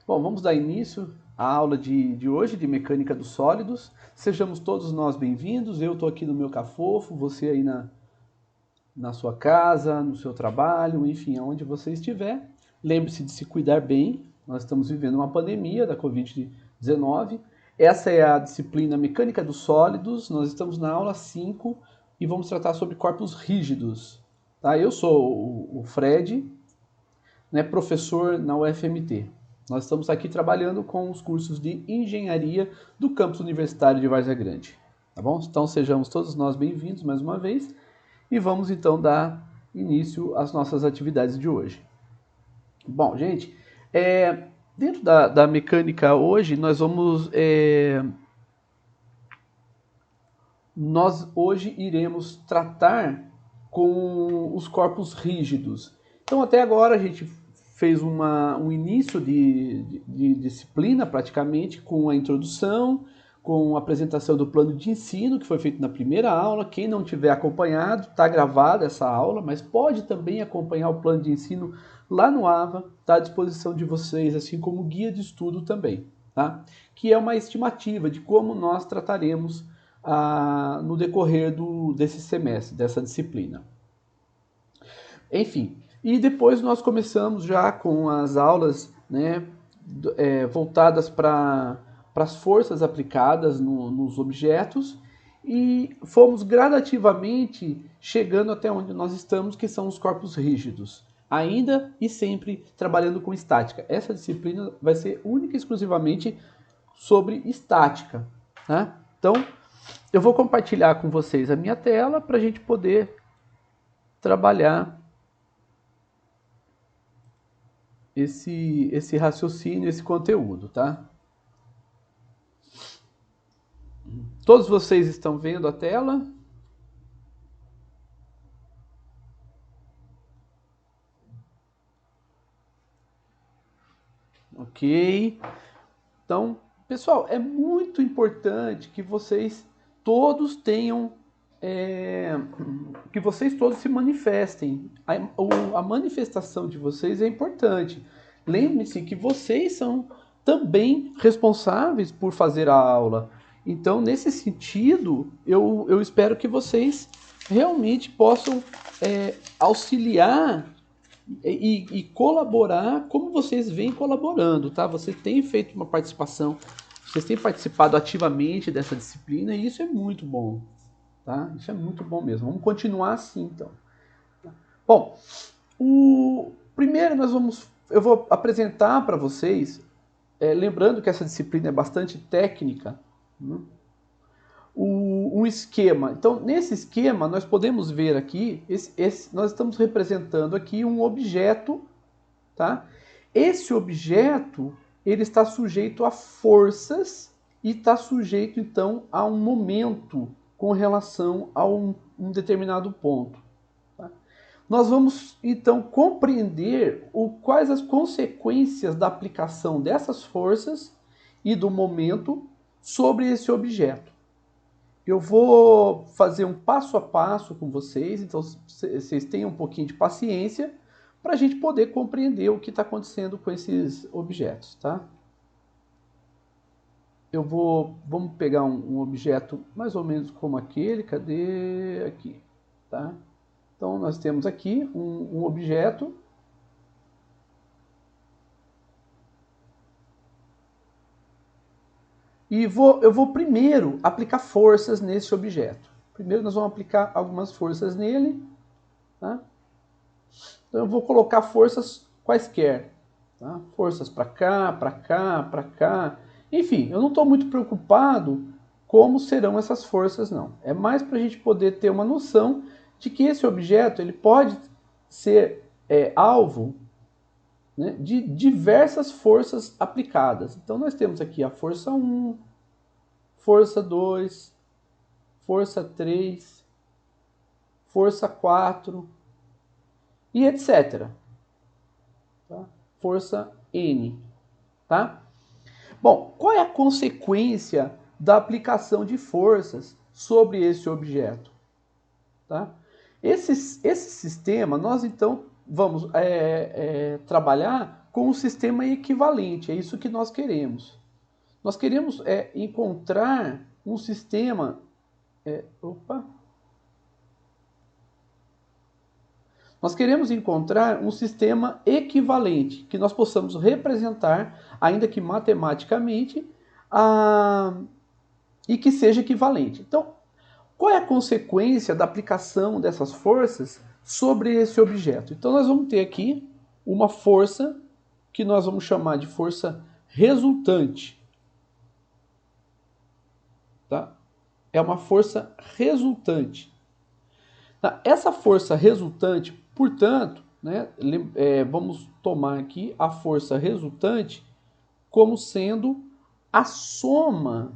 Bom, vamos dar início à aula de hoje de Mecânica dos Sólidos. Sejamos todos nós bem-vindos. Eu estou aqui no meu cafofo, você aí na sua casa, no seu trabalho, enfim, aonde você estiver. Lembre-se de se cuidar bem. Nós estamos vivendo uma pandemia da Covid-19. Essa é a disciplina Mecânica dos Sólidos. Nós estamos na aula 5 e vamos tratar sobre corpos rígidos. Tá? Eu sou o Fred, né, professor na UFMT. Nós estamos aqui trabalhando com os cursos de engenharia do campus universitário de Várzea Grande. Tá bom? Então sejamos todos nós bem-vindos mais uma vez e vamos então dar início às nossas atividades de hoje. Bom, gente, dentro da mecânica hoje nós hoje iremos tratar com os corpos rígidos. Então até agora a gente fez um início de disciplina praticamente com a introdução, com a apresentação do plano de ensino que foi feito na primeira aula. Quem não tiver acompanhado, está gravada essa aula, mas pode também acompanhar o plano de ensino lá no AVA, está à disposição de vocês, assim como guia de estudo também, tá? Que é uma estimativa de como nós trataremos no decorrer desse semestre, dessa disciplina. Enfim, e depois nós começamos já com as aulas, né, voltadas para as forças aplicadas nos objetos e fomos gradativamente chegando até onde nós estamos, que são os corpos rígidos. Ainda e sempre trabalhando com estática. Essa disciplina vai ser única e exclusivamente sobre estática. Tá? Então, eu vou compartilhar com vocês a minha tela para a gente poder trabalhar esse raciocínio, esse conteúdo, tá? Todos vocês estão vendo a tela? Ok. Então, pessoal, é muito importante que vocês todos tenham, que vocês todos se manifestem. A manifestação de vocês é importante. Lembre-se que vocês são também responsáveis por fazer a aula. Então, nesse sentido, eu espero que vocês realmente possam auxiliar e colaborar como vocês vêm colaborando, tá? Você tem feito uma participação, vocês têm participado ativamente dessa disciplina e isso é muito bom, tá? Isso é muito bom mesmo. Vamos continuar assim, então. Bom, primeiro eu vou apresentar para vocês, lembrando que essa disciplina é bastante técnica, né? Um esquema. Então, nesse esquema, nós podemos ver aqui, nós estamos representando aqui um objeto, tá? Esse objeto, ele está sujeito a forças e está sujeito, então, a um momento com relação a um determinado ponto. Tá? Nós vamos, então, compreender quais as consequências da aplicação dessas forças e do momento sobre esse objeto. Eu vou fazer um passo a passo com vocês, então vocês tenham um pouquinho de paciência para a gente poder compreender o que está acontecendo com esses objetos, tá? Vamos pegar um objeto mais ou menos como aquele, cadê? Aqui, tá? Então nós temos aqui um objeto. E eu vou primeiro aplicar forças nesse objeto. Primeiro nós vamos aplicar algumas forças nele. Tá? Então eu vou colocar forças quaisquer. Tá? Forças para cá, para cá, para cá. Enfim, eu não estou muito preocupado como serão essas forças, não. É mais para a gente poder ter uma noção de que esse objeto ele pode ser alvo, né, de diversas forças aplicadas. Então nós temos aqui a força 1, força 2, força 3, força 4 e etc. Tá? Força N. Tá? Bom, qual é a consequência da aplicação de forças sobre esse objeto? Tá? Esse sistema, nós então vamos trabalhar com um sistema equivalente. É isso que nós queremos. Nós queremos encontrar um sistema... Nós queremos encontrar um sistema equivalente, que nós possamos representar, ainda que matematicamente, e que seja equivalente. Então, qual é a consequência da aplicação dessas forças sobre esse objeto? Então, nós vamos ter aqui uma força que nós vamos chamar de força resultante. Tá? É uma força resultante. Tá? Essa força resultante, portanto, né, vamos tomar aqui a força resultante como sendo a soma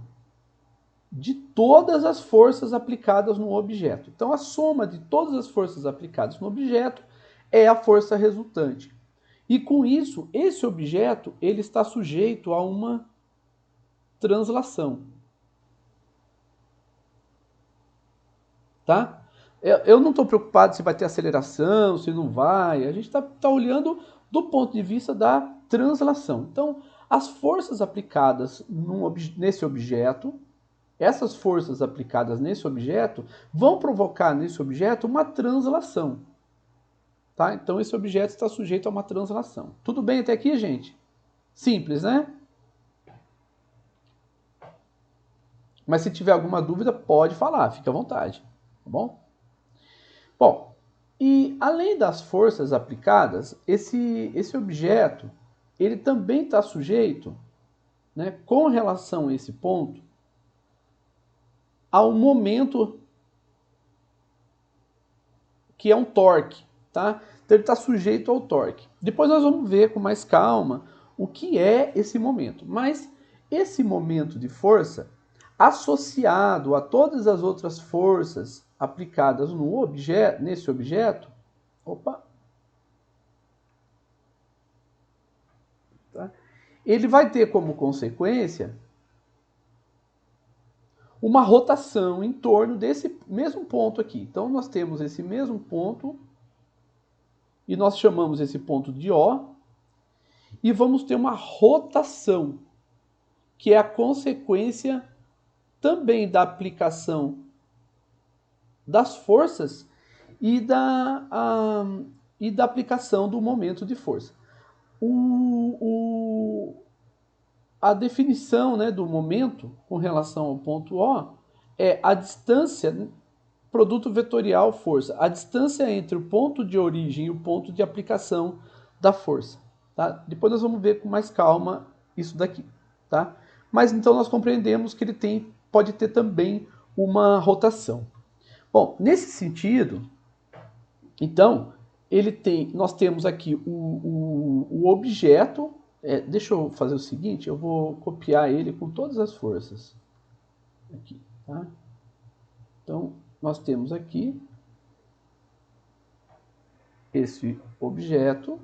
de todas as forças aplicadas no objeto. Então, a soma de todas as forças aplicadas no objeto é a força resultante. E com isso, esse objeto ele está sujeito a uma translação. Tá? Eu não estou preocupado se vai ter aceleração, se não vai. A gente está olhando do ponto de vista da translação. Então, as forças aplicadas nesse objeto, essas forças aplicadas nesse objeto vão provocar nesse objeto uma translação. Tá? Então, esse objeto está sujeito a uma translação. Tudo bem até aqui, gente? Simples, né? Mas se tiver alguma dúvida, pode falar, fique à vontade. Tá bom? Bom, e além das forças aplicadas, esse objeto ele também está sujeito, né, com relação a esse ponto, ao momento que é um torque. Tá? Então ele está sujeito ao torque. Depois nós vamos ver com mais calma o que é esse momento. Mas esse momento de força, associado a todas as outras forças aplicadas nesse objeto, tá? Ele vai ter como consequência uma rotação em torno desse mesmo ponto aqui. Então nós temos esse mesmo ponto e nós chamamos esse ponto de O, e vamos ter uma rotação, que é a consequência também da aplicação das forças e da aplicação do momento de força. A definição, né, do momento com relação ao ponto O é a distância, produto vetorial força, a distância entre o ponto de origem e o ponto de aplicação da força. Tá? Depois nós vamos ver com mais calma isso daqui. Tá? Mas então nós compreendemos que ele pode ter também uma rotação. Bom, nesse sentido, então, nós temos aqui o objeto. Deixa eu fazer o seguinte, eu vou copiar ele com todas as forças. Aqui, tá? Então, nós temos aqui esse objeto.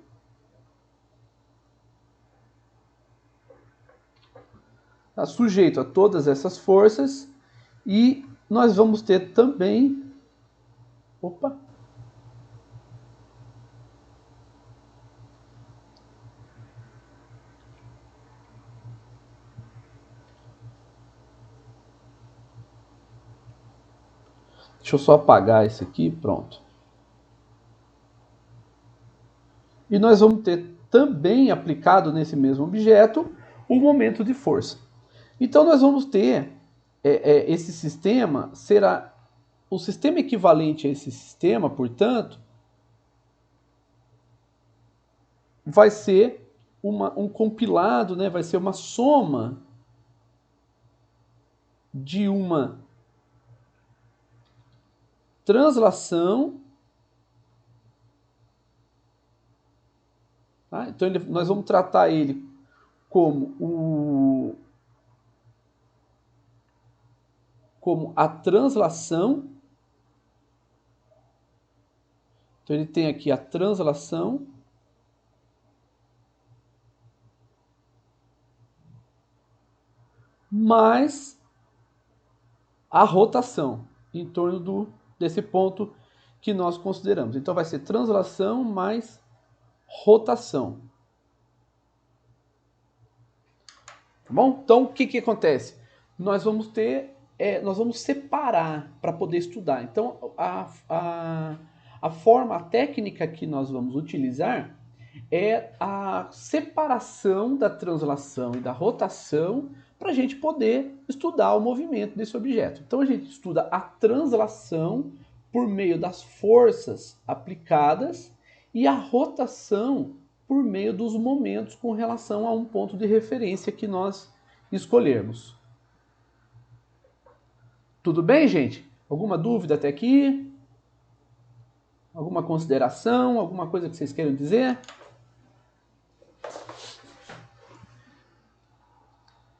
Está sujeito a todas essas forças e nós vamos ter também... Deixa eu só apagar esse aqui, pronto. E nós vamos ter também aplicado nesse mesmo objeto o momento de força. Então nós vamos ter esse sistema, será o sistema equivalente a esse sistema, portanto, vai ser um compilado, né? Vai ser uma soma de uma translação. Tá? Então nós vamos tratar ele como a translação. Então ele tem aqui a translação mais a rotação em torno desse ponto que nós consideramos. Então vai ser translação mais rotação. bom? Então, o que acontece? Nós vamos nós vamos separar para poder estudar. Então, a forma, a técnica que nós vamos utilizar é a separação da translação e da rotação para a gente poder estudar o movimento desse objeto. Então, a gente estuda a translação por meio das forças aplicadas e a rotação por meio dos momentos com relação a um ponto de referência que nós escolhermos. Tudo bem, gente? Alguma dúvida até aqui? Alguma consideração? Alguma coisa que vocês queiram dizer?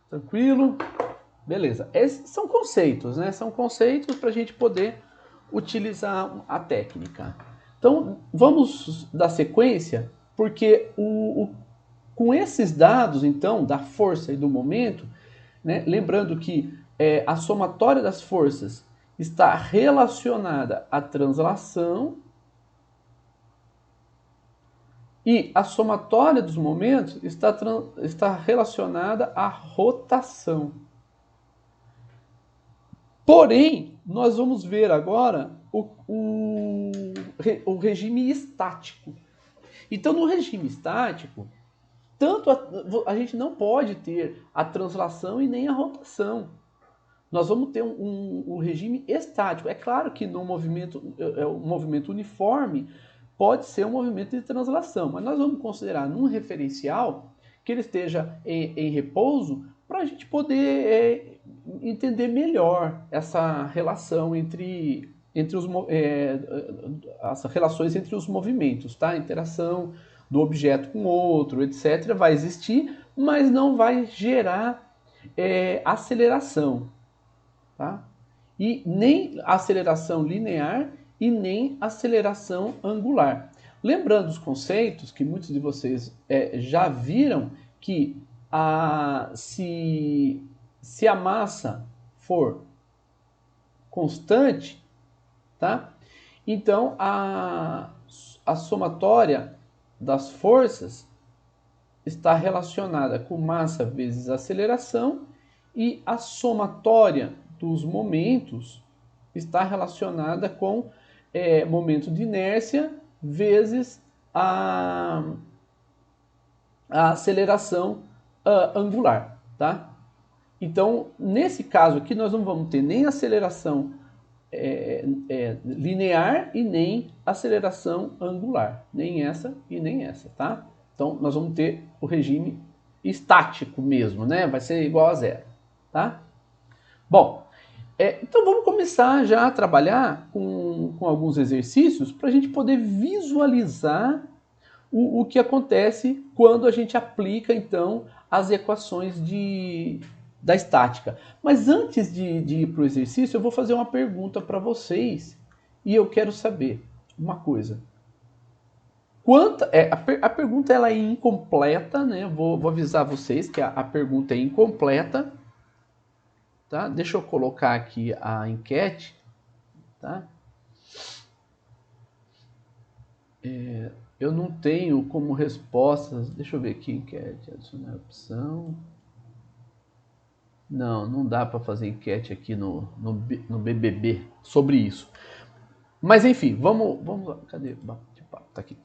Tranquilo? Beleza. Esses são conceitos, né? São conceitos para a gente poder utilizar a técnica. Então, vamos dar sequência, porque com esses dados, então, da força e do momento, né, lembrando que a somatória das forças está relacionada à translação e a somatória dos momentos está relacionada à rotação. Porém, nós vamos ver agora o regime estático. Então, no regime estático, tanto a gente não pode ter a translação e nem a rotação. Nós vamos ter um regime estático. É claro que no movimento uniforme pode ser um movimento de translação, mas nós vamos considerar num referencial que ele esteja em repouso para a gente poder entender melhor essa relação entre as relações entre os movimentos, tá? A interação do objeto com o outro, etc., vai existir, mas não vai gerar aceleração, tá? E nem aceleração linear e nem aceleração angular. Lembrando os conceitos que muitos de vocês já viram, que se a massa for constante, tá? Então a somatória das forças está relacionada com massa vezes aceleração e a somatória dos momentos está relacionada com momento de inércia vezes a aceleração angular, tá? Então, nesse caso aqui, nós não vamos ter nem aceleração linear e nem aceleração angular, nem essa e nem essa, tá? Então, nós vamos ter o regime estático mesmo, né? Vai ser igual a zero, tá? Bom, então vamos começar já a trabalhar com alguns exercícios para a gente poder visualizar o que acontece quando a gente aplica, então, as equações da estática. Mas antes de ir para o exercício, eu vou fazer uma pergunta para vocês e eu quero saber uma coisa. A pergunta ela é incompleta, né? Vou avisar vocês que a pergunta é incompleta. Tá? Deixa eu colocar aqui a enquete. Tá? Eu não tenho como respostas. Deixa eu ver aqui, enquete, adicionar opção. Não dá para fazer enquete aqui no BBB sobre isso. Mas enfim, vamos lá. Cadê? Tá aqui.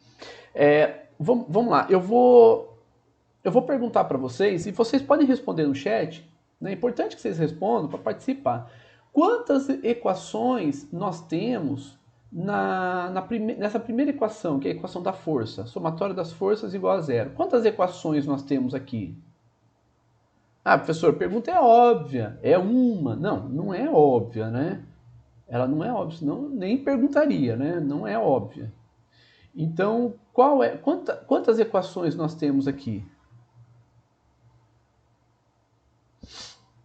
Vamos lá. Eu vou perguntar para vocês e vocês podem responder no chat. É importante que vocês respondam para participar. Quantas equações nós temos nessa primeira equação, que é a equação da força? Somatória das forças igual a zero. Quantas equações nós temos aqui? Ah, professor, a pergunta é óbvia. É uma. Não é óbvia, né? Ela não é óbvia, senão nem perguntaria, né? Não é óbvia. Então, quantas equações nós temos aqui?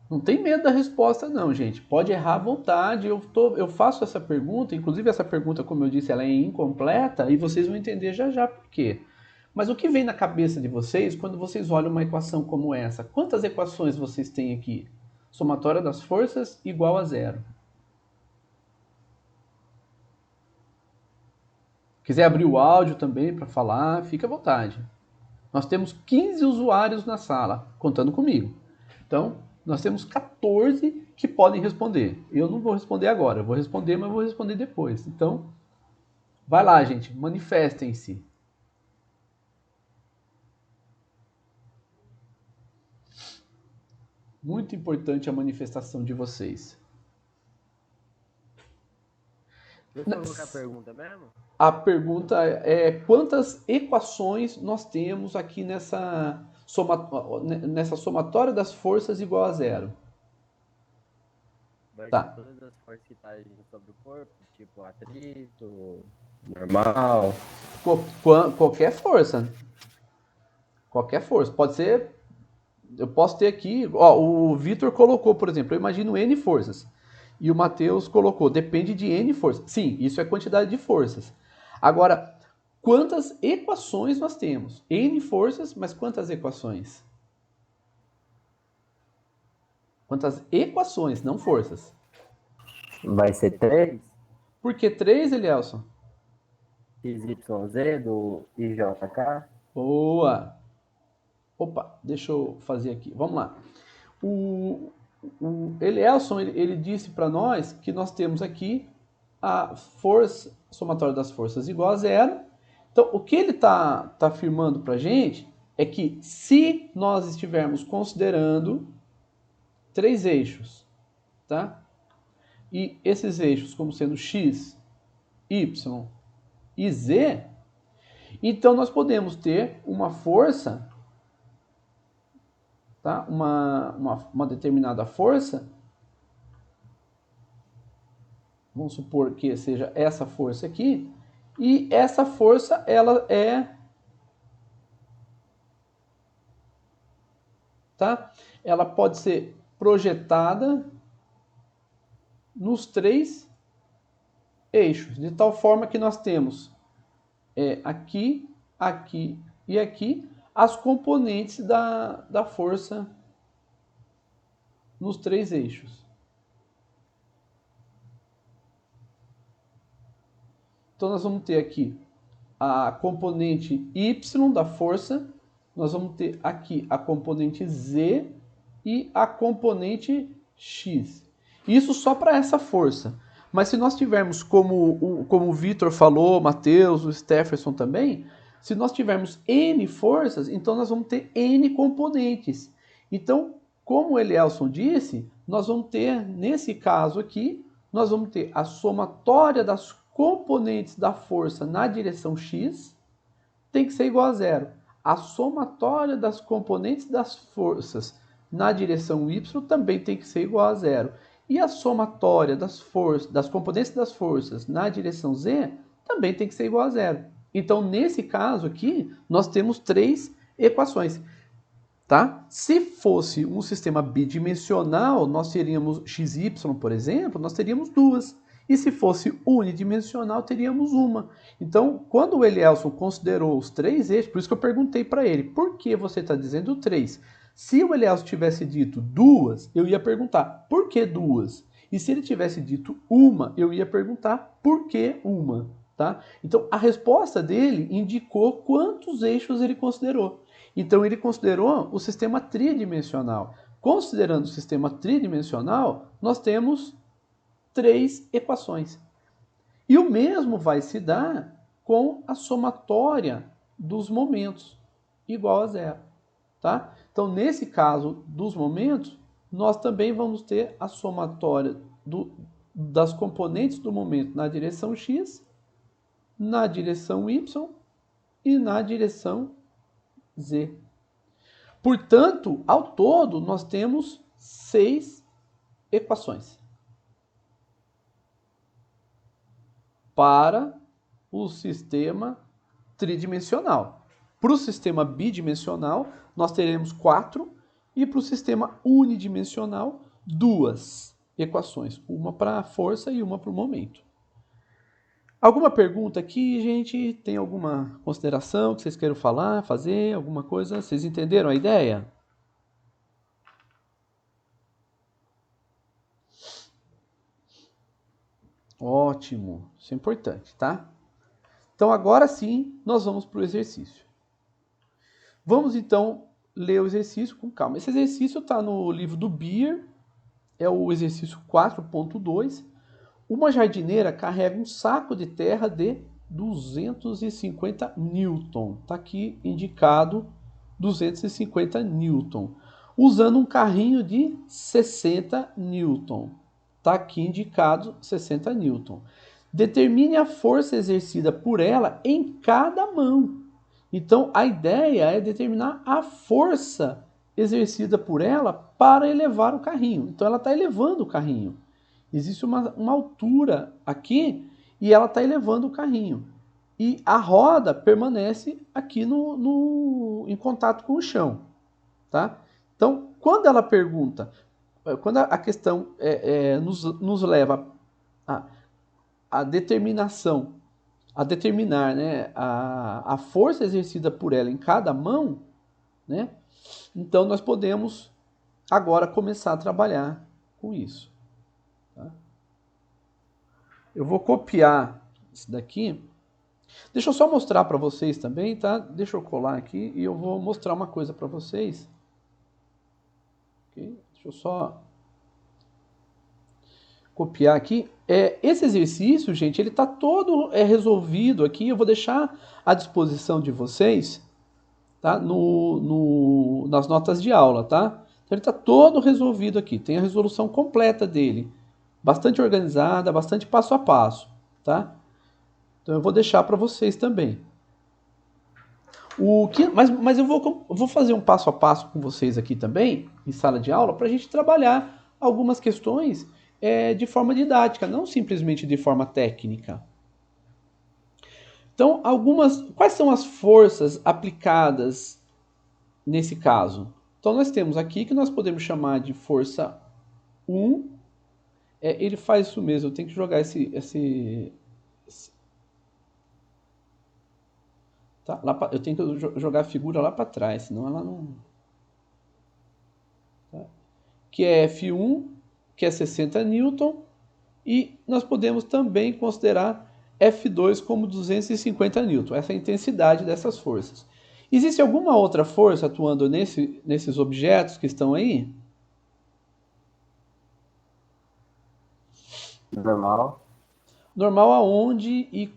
Não tem medo da resposta não, gente. Pode errar à vontade. Eu faço essa pergunta, inclusive essa pergunta, como eu disse, ela é incompleta e vocês vão entender já por quê. Mas o que vem na cabeça de vocês quando vocês olham uma equação como essa? Quantas equações vocês têm aqui? Somatória das forças igual a zero. Quiser abrir o áudio também para falar, fique à vontade. Nós temos 15 usuários na sala, contando comigo. Então, nós temos 14 que podem responder. Eu não vou responder agora, eu vou responder, mas vou responder depois. Então, vai lá, gente, manifestem-se. Muito importante a manifestação de vocês. Deixa eu colocar a pergunta mesmo? A pergunta é quantas equações nós temos aqui nessa somatória das forças igual a zero? Vai ser Tá. todas as forças que estão agindo sobre o corpo, tipo atrito, normal. Qualquer força. Qualquer força. Pode ser. Eu posso ter aqui. Ó, o Vitor colocou, por exemplo, eu imagino N forças. E o Matheus colocou, depende de N forças. Sim, isso é quantidade de forças. Agora, quantas equações nós temos? N forças, mas quantas equações? Quantas equações, não forças. Vai ser 3, Por que 3, Elielson? XYZ do IJK. Boa! Opa, deixa eu fazer aqui. Vamos lá. O, o Elielson, ele disse para nós que nós temos aqui a força somatória das forças igual a zero. Então, o que ele está afirmando para a gente é que se nós estivermos considerando 3 eixos, tá? E esses eixos como sendo x, y e z, então nós podemos ter uma força, tá? Uma determinada força, vamos supor que seja essa força aqui, e essa força ela é, tá? Ela pode ser projetada nos 3 eixos, de tal forma que nós temos aqui, aqui e aqui as componentes da força nos 3 eixos. Então nós vamos ter aqui a componente y da força, nós vamos ter aqui a componente z e a componente x. Isso só para essa força. Mas se nós tivermos, como o Vitor falou, Matheus, o Stefferson também, se nós tivermos N forças, então nós vamos ter N componentes. Então, como o Elielson disse, nós vamos ter, nesse caso aqui, nós vamos ter a somatória das componentes da força na direção x tem que ser igual a zero. A somatória das componentes das forças na direção y também tem que ser igual a zero. E a somatória das componentes das forças na direção z também tem que ser igual a zero. Então, nesse caso aqui, nós temos 3 equações. Tá? Se fosse um sistema bidimensional, nós teríamos xy, por exemplo, nós teríamos 2. E se fosse unidimensional, teríamos uma. Então, quando o Elielson considerou os 3 eixos, por isso que eu perguntei para ele, por que você está dizendo 3? Se o Elielson tivesse dito 2, eu ia perguntar, por que 2? E se ele tivesse dito uma, eu ia perguntar, por que uma? Tá? Então, a resposta dele indicou quantos eixos ele considerou. Então, ele considerou o sistema tridimensional. Considerando o sistema tridimensional, nós temos 3 equações. E o mesmo vai se dar com a somatória dos momentos, igual a zero. Tá? Então, nesse caso dos momentos, nós também vamos ter a somatória das componentes do momento na direção x, na direção y e na direção z. Portanto, ao todo, nós temos 6 equações para o sistema tridimensional. Para o sistema bidimensional, nós teremos 4 e para o sistema unidimensional, 2 equações, uma para a força e uma para o momento. Alguma pergunta aqui, gente? Tem alguma consideração que vocês queiram falar, fazer, alguma coisa? Vocês entenderam a ideia? Ótimo, isso é importante, tá? Então agora sim, nós vamos para o exercício. Vamos então ler o exercício com calma. Esse exercício está no livro do Beer, é o exercício 4.2. Uma jardineira carrega um saco de terra de 250 newton. Está aqui indicado 250 newton. Usando um carrinho de 60 newton. Está aqui indicado 60 newton. Determine a força exercida por ela em cada mão. Então, a ideia é determinar a força exercida por ela para elevar o carrinho. Então, ela está elevando o carrinho. Existe uma altura aqui e ela está elevando o carrinho. E a roda permanece aqui em contato com o chão. Tá? Então, quando ela pergunta, quando a questão nos leva a determinação, a determinar, né, a força exercida por ela em cada mão, né, então nós podemos agora começar a trabalhar com isso. Tá? Eu vou copiar isso daqui. Deixa eu só mostrar para vocês também, tá? Deixa eu colar aqui e eu vou mostrar uma coisa para vocês. Okay? Deixa eu só copiar aqui. Esse exercício, gente, ele está todo resolvido aqui. Eu vou deixar à disposição de vocês, tá? Nas notas de aula, tá? Então ele está todo resolvido aqui. Tem a resolução completa dele, bastante organizada, bastante passo a passo, tá? Então eu vou deixar para vocês também. Mas eu vou fazer um passo a passo com vocês aqui também, em sala de aula, para a gente trabalhar algumas questões de forma didática, não simplesmente de forma técnica. Então, quais são as forças aplicadas nesse caso? Então, nós temos aqui que nós podemos chamar de força 1. Ele faz isso mesmo, eu tenho que jogar tá, eu tenho que jogar a figura lá para trás, senão ela não... Tá? Que é F1, que é 60 newton, e nós podemos também considerar F2 como 250 newton, essa é a intensidade dessas forças. Existe alguma outra força atuando nesses objetos que estão aí? Normal. Normal aonde e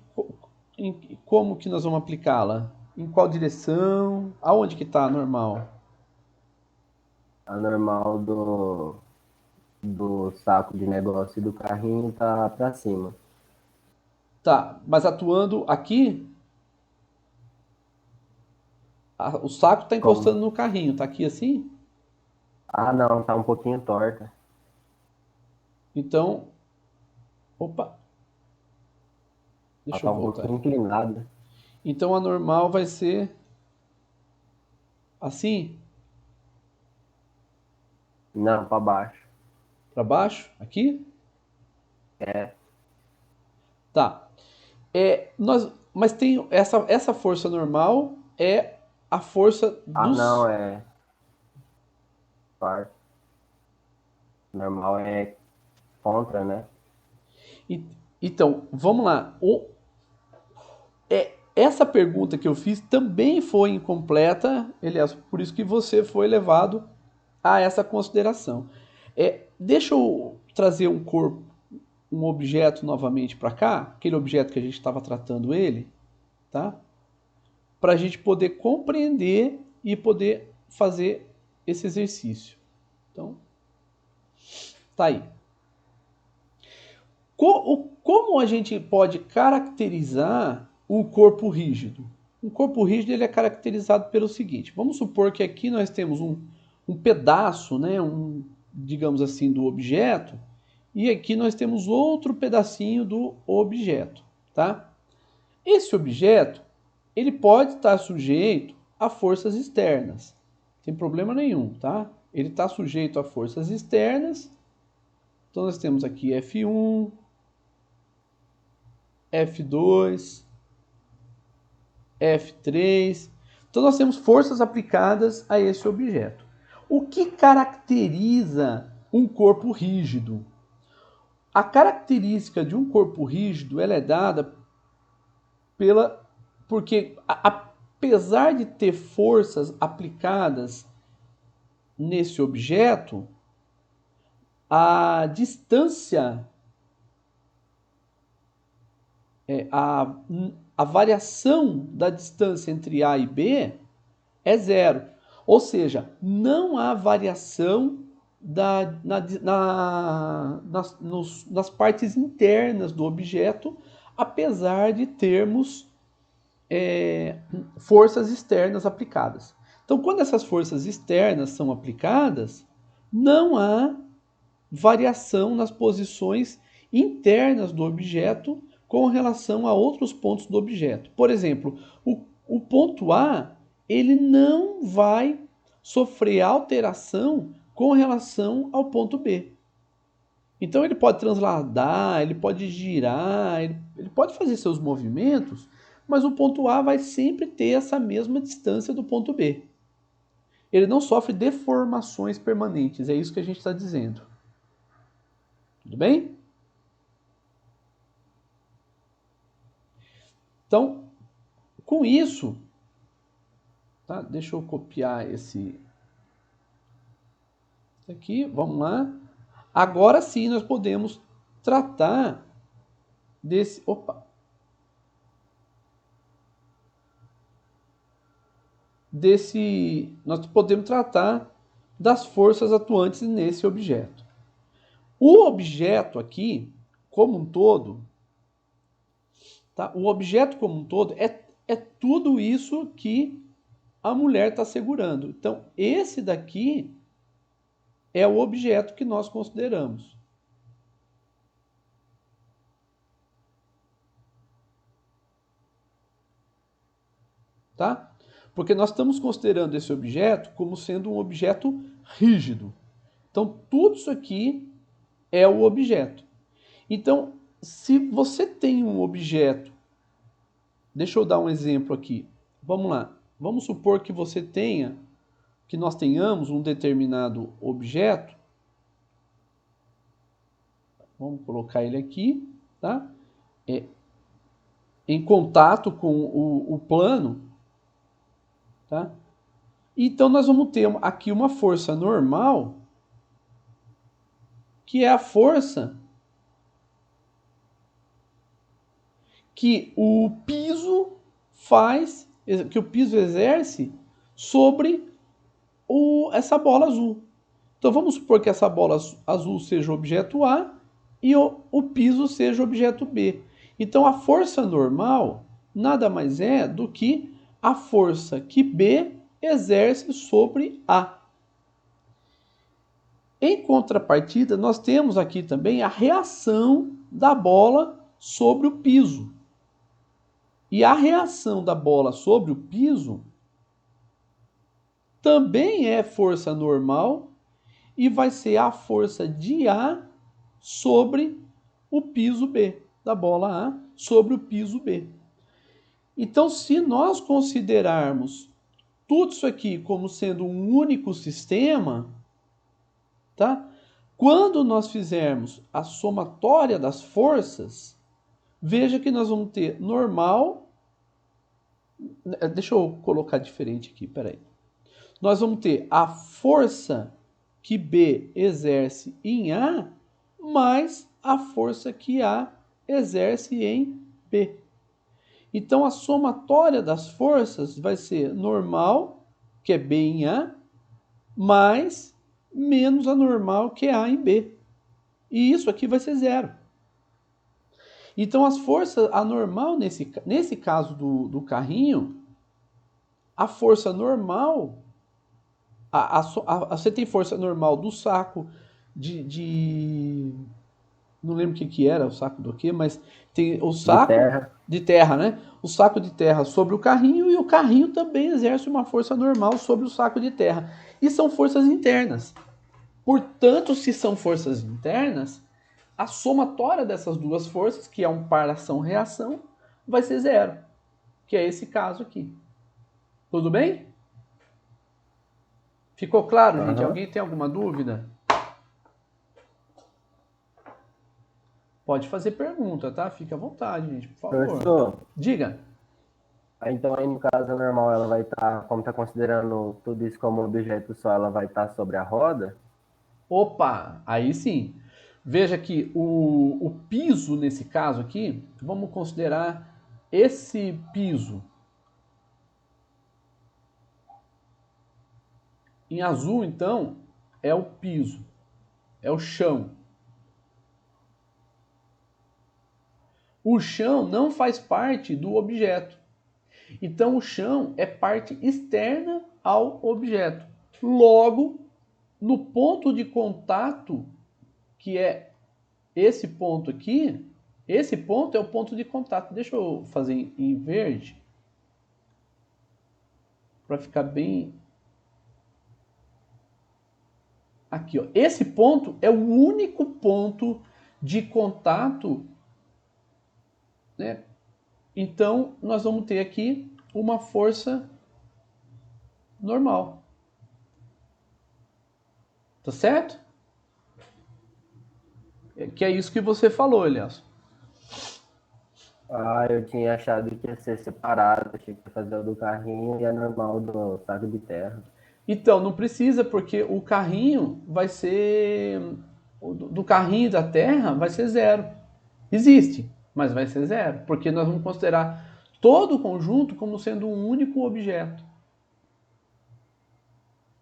como que nós vamos aplicá-la? Em qual direção? Aonde que está a normal? A normal do saco de negócio e do carrinho tá para cima. Tá, mas atuando aqui, o saco está encostando Como? no carrinho, tá aqui assim? Ah, não, tá um pouquinho torta. Então, opa, Ela deixa tá eu um voltar. pouquinho inclinada. Então a normal vai ser assim, Não, para baixo. para baixo, aqui? É. Tá. Mas tem essa força normal é a força Ah, dos. não, é par. Normal é contra, né? Então, vamos lá. Essa pergunta que eu fiz também foi incompleta, aliás, por isso que você foi levado a essa consideração. Deixa eu trazer um objeto novamente para cá, aquele objeto que a gente estava tratando ele, tá? Para a gente poder compreender e poder fazer esse exercício. Então, tá aí. Como a gente pode caracterizar um corpo rígido? Um corpo rígido ele é caracterizado pelo seguinte: vamos supor que aqui nós temos um pedaço, né, digamos assim, do objeto, e aqui nós temos outro pedacinho do objeto, tá? Esse objeto ele pode estar sujeito a forças externas, sem problema nenhum, tá? Ele está sujeito a forças externas. Então nós temos aqui F1, F2, F3. Então nós temos forças aplicadas a esse objeto. O que caracteriza um corpo rígido? A característica de um corpo rígido ela é dada porque apesar de ter forças aplicadas nesse objeto, a distância, a variação da distância entre A e B é zero. Ou seja, não há variação nas partes internas do objeto, apesar de termos forças externas aplicadas. Então, quando essas forças externas são aplicadas, não há variação nas posições internas do objeto com relação a outros pontos do objeto. Por exemplo, o ponto A, ele não vai sofrer alteração com relação ao ponto B. Então ele pode transladar, ele pode girar, ele pode fazer seus movimentos, mas o ponto A vai sempre ter essa mesma distância do ponto B. Ele não sofre deformações permanentes, é isso que a gente está dizendo. Tudo bem? Então, com isso, tá? Deixa eu copiar esse aqui, vamos lá. Agora sim nós podemos tratar desse... nós podemos tratar das forças atuantes nesse objeto. O objeto aqui, como um todo, tá? O objeto como um todo é tudo isso que a mulher está segurando. Então, esse daqui é o objeto que nós consideramos. Tá? Porque nós estamos considerando esse objeto como sendo um objeto rígido. Então, tudo isso aqui é o objeto. Então, se você tem um objeto, deixa eu dar um exemplo aqui. Vamos lá. Vamos supor que que nós tenhamos um determinado objeto. Vamos colocar ele aqui, tá? Em contato com o plano, tá? Então nós vamos ter aqui uma força normal, que é a força que o piso faz, que o piso exerce sobre essa bola azul. Então vamos supor que essa bola azul seja o objeto A e o piso seja o objeto B. Então a força normal nada mais é do que a força que B exerce sobre A. Em contrapartida, nós temos aqui também a reação da bola sobre o piso. E a reação da bola sobre o piso também é força normal e vai ser a força de A sobre o piso B, da bola A sobre o piso B. Então, se nós considerarmos tudo isso aqui como sendo um único sistema, tá? Quando nós fizermos a somatória das forças, veja que nós vamos ter normal. Deixa eu colocar diferente aqui, peraí. Nós vamos ter a força que B exerce em A mais a força que A exerce em B. Então a somatória das forças vai ser normal, que é B em A, mais menos a normal, que é A em B. E isso aqui vai ser zero. Então as forças, a normal nesse caso do carrinho, a força normal, você tem força normal do saco não lembro o que era, o saco do quê, mas tem o saco de terra, né? O saco de terra sobre o carrinho e o carrinho também exerce uma força normal sobre o saco de terra. E são forças internas. Portanto, se são forças internas, a somatória dessas duas forças, que é um par ação-reação, vai ser zero. Que é esse caso aqui. Tudo bem? Ficou claro, gente? Alguém tem alguma dúvida? Pode fazer pergunta, tá? Fique à vontade, gente, por favor. Professor, Diga. Então aí no caso normal ela vai estar, como está considerando tudo isso como objeto só, ela vai estar sobre a roda? Opa, aí sim. Veja que o piso, nesse caso aqui, vamos considerar esse piso. Em azul, então, é o piso, é o chão. O chão não faz parte do objeto. Então, o chão é parte externa ao objeto. Logo, no ponto de contato, que é esse ponto aqui, esse ponto é o ponto de contato. Deixa eu fazer em verde para ficar bem aqui, ó. Esse ponto é o único ponto de contato, né? Então, nós vamos ter aqui uma força normal. Tá certo? Que é isso que você falou, Elias. Ah, eu tinha achado que ia ser separado, achei que ia fazer o do carrinho e a normal do saco de terra. Então, não precisa, porque o carrinho vai ser. Do carrinho da Terra vai ser zero. Existe, mas vai ser zero. Porque nós vamos considerar todo o conjunto como sendo um único objeto.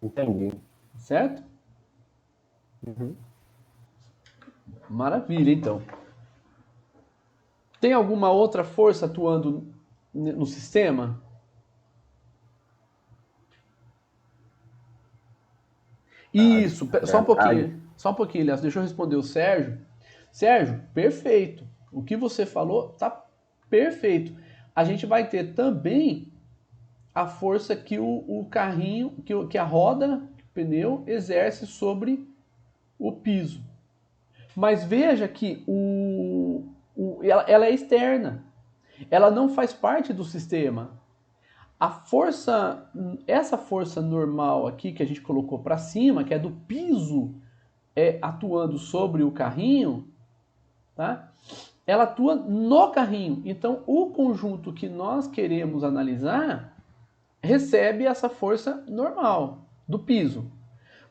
Entendi. Certo? Uhum. Maravilha, então. Tem alguma outra força atuando no sistema? Isso, só um pouquinho, Elias, deixa eu responder o Sérgio. Sérgio, perfeito. O que você falou tá perfeito. A gente vai ter também a força que o carrinho, que a roda, o pneu, exerce sobre o piso. Mas veja que ela é externa. Ela não faz parte do sistema. A força, essa força normal aqui que a gente colocou para cima, que é do piso atuando sobre o carrinho, tá? Ela atua no carrinho. Então, o conjunto que nós queremos analisar recebe essa força normal do piso.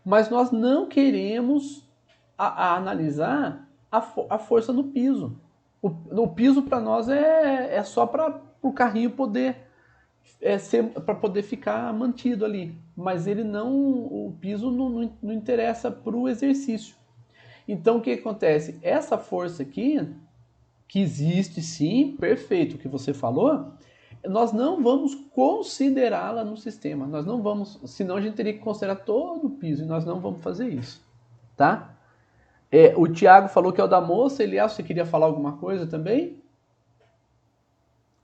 Mas nós não queremos analisar a força no piso. O piso para nós é só para o carrinho poder para poder ficar mantido ali. Mas ele não, o piso não interessa para o exercício. Então o que acontece? Essa força aqui, que existe sim, perfeito, o que você falou, nós não vamos considerá-la no sistema. Nós não vamos, senão a gente teria que considerar todo o piso e nós não vamos fazer isso, tá? O Thiago falou que é o da moça. Elias, você queria falar alguma coisa também?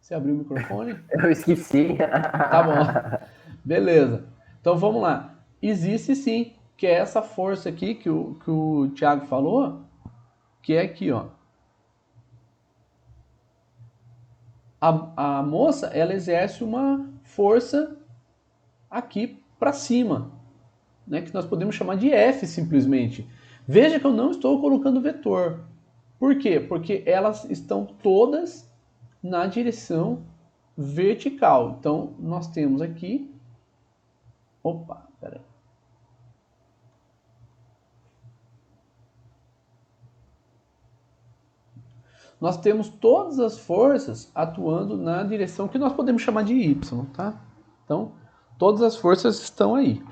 Você abriu o microfone? Eu esqueci. Tá bom, beleza. Então vamos lá. Existe sim, que é essa força aqui que o Thiago falou, que é aqui, ó. A moça, ela exerce uma força aqui para cima, né, que nós podemos chamar de F simplesmente. Veja que eu não estou colocando vetor. Por quê? Porque elas estão todas na direção vertical. Então, nós temos aqui... Opa, peraí. Nós temos todas as forças atuando na direção que nós podemos chamar de Y, tá? Então, todas as forças estão aí.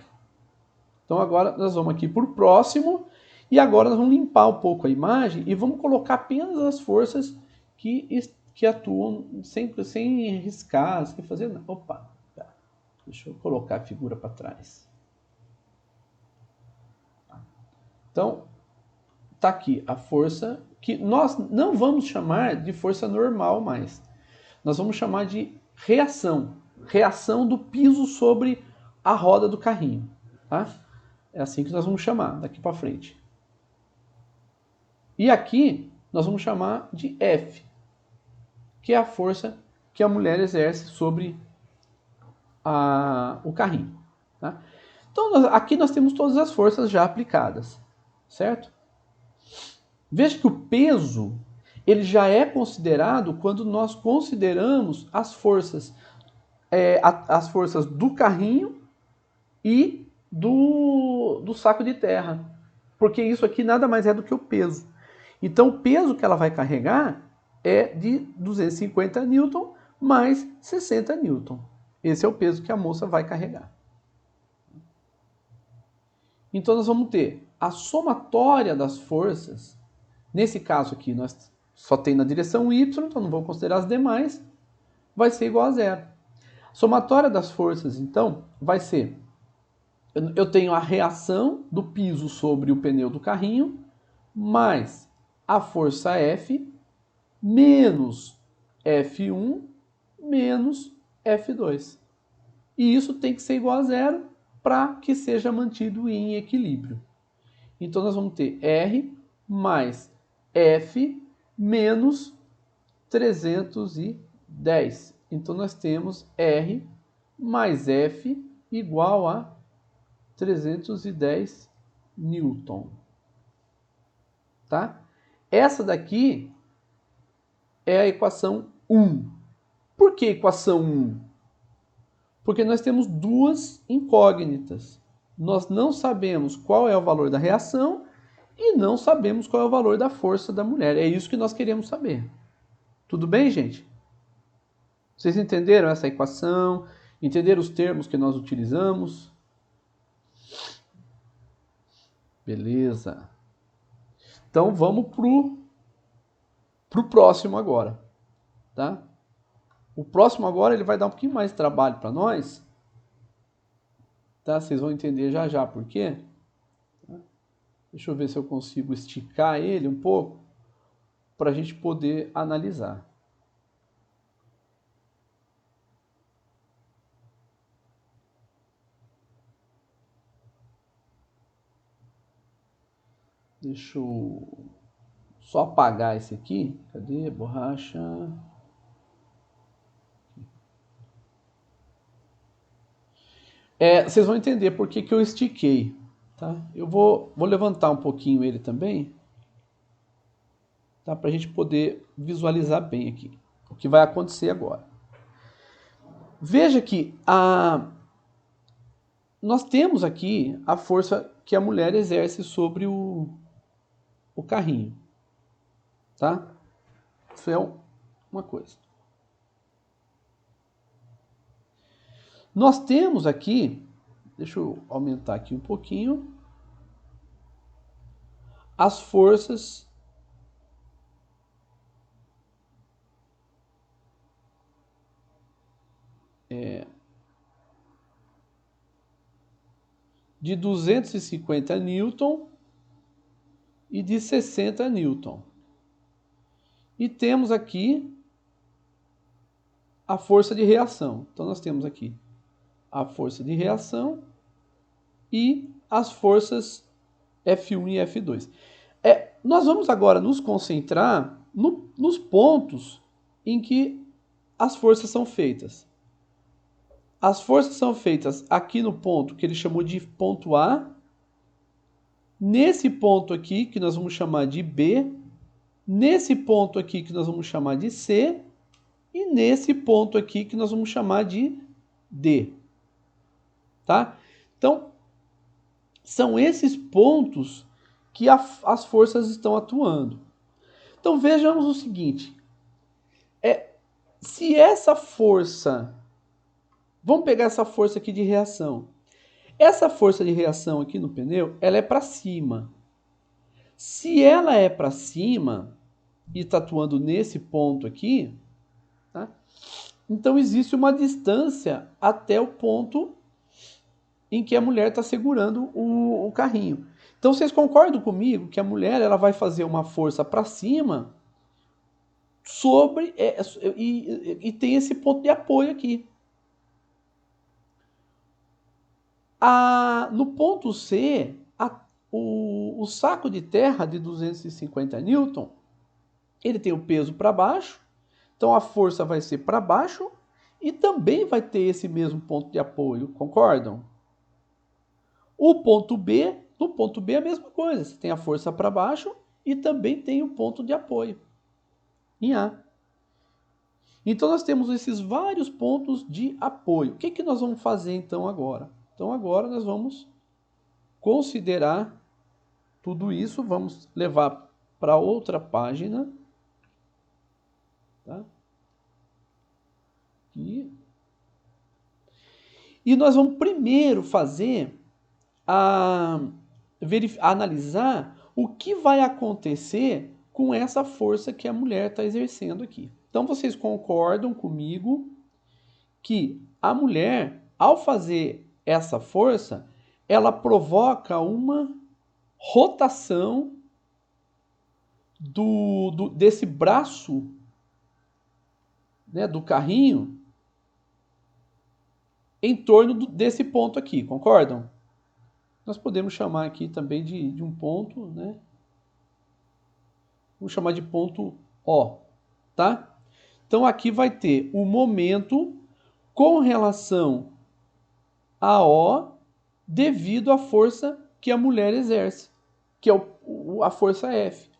Então, agora nós vamos aqui por próximo e agora nós vamos limpar um pouco a imagem e vamos colocar apenas as forças que atuam sem riscar, sem fazer nada. Opa, tá. Deixa eu colocar a figura para trás. Então, tá aqui a força que nós não vamos chamar de força normal mais. Nós vamos chamar de reação. Reação do piso sobre a roda do carrinho. Tá? É assim que nós vamos chamar daqui para frente. E aqui nós vamos chamar de F, que é a força que a mulher exerce sobre o carrinho. Tá? Então aqui nós temos todas as forças já aplicadas, certo? Veja que o peso ele já é considerado quando nós consideramos as forças as forças do carrinho e do saco de terra. Porque isso aqui nada mais é do que o peso. Então o peso que ela vai carregar é de 250 newton mais 60 newton. Esse é o peso que a moça vai carregar. Então nós vamos ter a somatória das forças. Nesse caso aqui, nós só tem na direção y, então não vou considerar as demais, vai ser igual a zero. Somatória das forças, então, vai ser... Eu tenho a reação do piso sobre o pneu do carrinho, mais a força F, menos F1, menos F2. E isso tem que ser igual a zero para que seja mantido em equilíbrio. Então, nós vamos ter R mais F menos 310. Então, nós temos R mais F igual a 310 newton. Tá? Essa daqui é a equação 1. Por que equação 1? Porque nós temos duas incógnitas. Nós não sabemos qual é o valor da reação e não sabemos qual é o valor da força da mulher. É isso que nós queremos saber. Tudo bem, gente? Vocês entenderam essa equação? Entenderam os termos que nós utilizamos? Beleza. Então vamos pro próximo agora, tá? O próximo agora ele vai dar um pouquinho mais de trabalho para nós, tá? Vocês vão entender já já por quê. Deixa eu ver se eu consigo esticar ele um pouco para a gente poder analisar. Deixa eu só apagar esse aqui. Cadê? Borracha. Vocês vão entender por que eu estiquei. Tá? Eu vou levantar um pouquinho ele também, tá? Para a gente poder visualizar bem aqui o que vai acontecer agora. Veja que nós temos aqui a força que a mulher exerce sobre o carrinho. Tá? Isso é uma coisa. Nós temos aqui, deixa eu aumentar aqui um pouquinho, as forças de 250 newton e de 60 newton. E temos aqui a força de reação. Então nós temos aqui a força de reação e as forças F1 e F2. Nós vamos agora nos concentrar nos pontos em que as forças são feitas. As forças são feitas aqui no ponto que ele chamou de ponto A, nesse ponto aqui que nós vamos chamar de B, nesse ponto aqui que nós vamos chamar de C e nesse ponto aqui que nós vamos chamar de D. Tá? Então, são esses pontos que as forças estão atuando. Então, vejamos o seguinte. Se essa força... Vamos pegar essa força aqui de reação. Essa força de reação aqui no pneu, ela é para cima. Se ela é para cima e está atuando nesse ponto aqui, tá? Então existe uma distância até o ponto em que a mulher está segurando o carrinho. Então vocês concordam comigo que a mulher ela vai fazer uma força para cima sobre e tem esse ponto de apoio aqui. No ponto C, o saco de terra de 250 newton, ele tem o peso para baixo, então a força vai ser para baixo e também vai ter esse mesmo ponto de apoio, concordam? No ponto B é a mesma coisa, você tem a força para baixo e também tem o ponto de apoio em A. Então nós temos esses vários pontos de apoio. O que, que nós vamos fazer então agora? Então agora nós vamos considerar tudo isso, vamos levar para outra página. Tá? E nós vamos primeiro fazer analisar o que vai acontecer com essa força que a mulher está exercendo aqui. Então vocês concordam comigo que a mulher, ao fazer essa força, ela provoca uma rotação desse braço, né, do carrinho em torno desse ponto aqui, concordam? Nós podemos chamar aqui também de um ponto, né? Vamos chamar de ponto O, tá? Então aqui vai ter o momento com relação a O devido à força que a mulher exerce, que é a força F.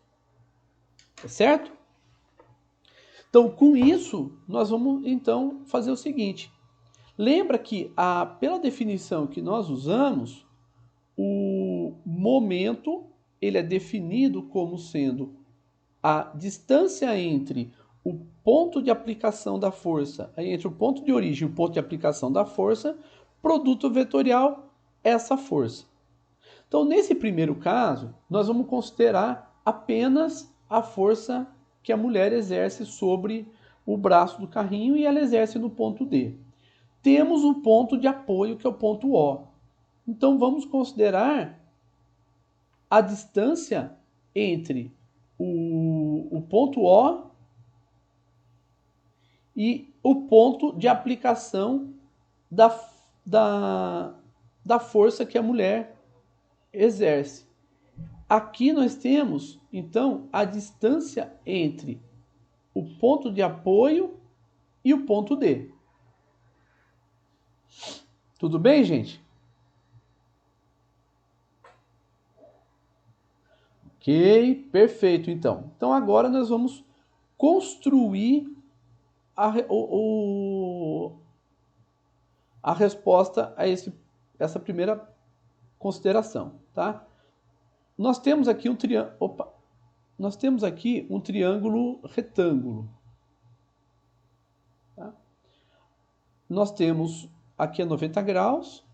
Certo? Então, com isso, nós vamos então fazer o seguinte. Lembra que pela definição que nós usamos, o momento ele é definido como sendo a distância entre o ponto de aplicação da força, entre o ponto de origem e o ponto de aplicação da força, produto vetorial, essa força. Então, nesse primeiro caso, nós vamos considerar apenas a força que a mulher exerce sobre o braço do carrinho e ela exerce no ponto D. Temos um ponto de apoio que é o ponto O. Então vamos considerar a distância entre o ponto O e o ponto de aplicação da força que a mulher exerce. Aqui nós temos, então, a distância entre o ponto de apoio e o ponto D. Tudo bem, gente? Ok, perfeito, então. Então agora nós vamos construir a resposta a essa primeira consideração, tá? Nós temos aqui nós temos aqui um triângulo retângulo. Tá? Nós temos aqui a 90 graus.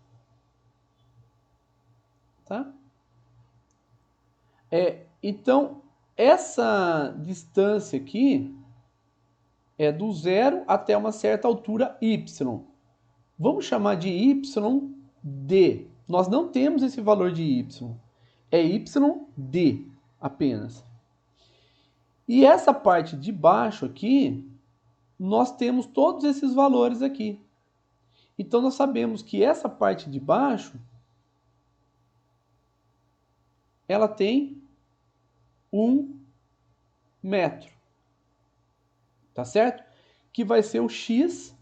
Tá? Então, essa distância aqui é do zero até uma certa altura y. Vamos chamar de YD. Nós não temos esse valor de y. É YD apenas. E essa parte de baixo aqui, nós temos todos esses valores aqui. Então, nós sabemos que essa parte de baixo, ela tem 1 metro. Tá certo? Que vai ser o XD.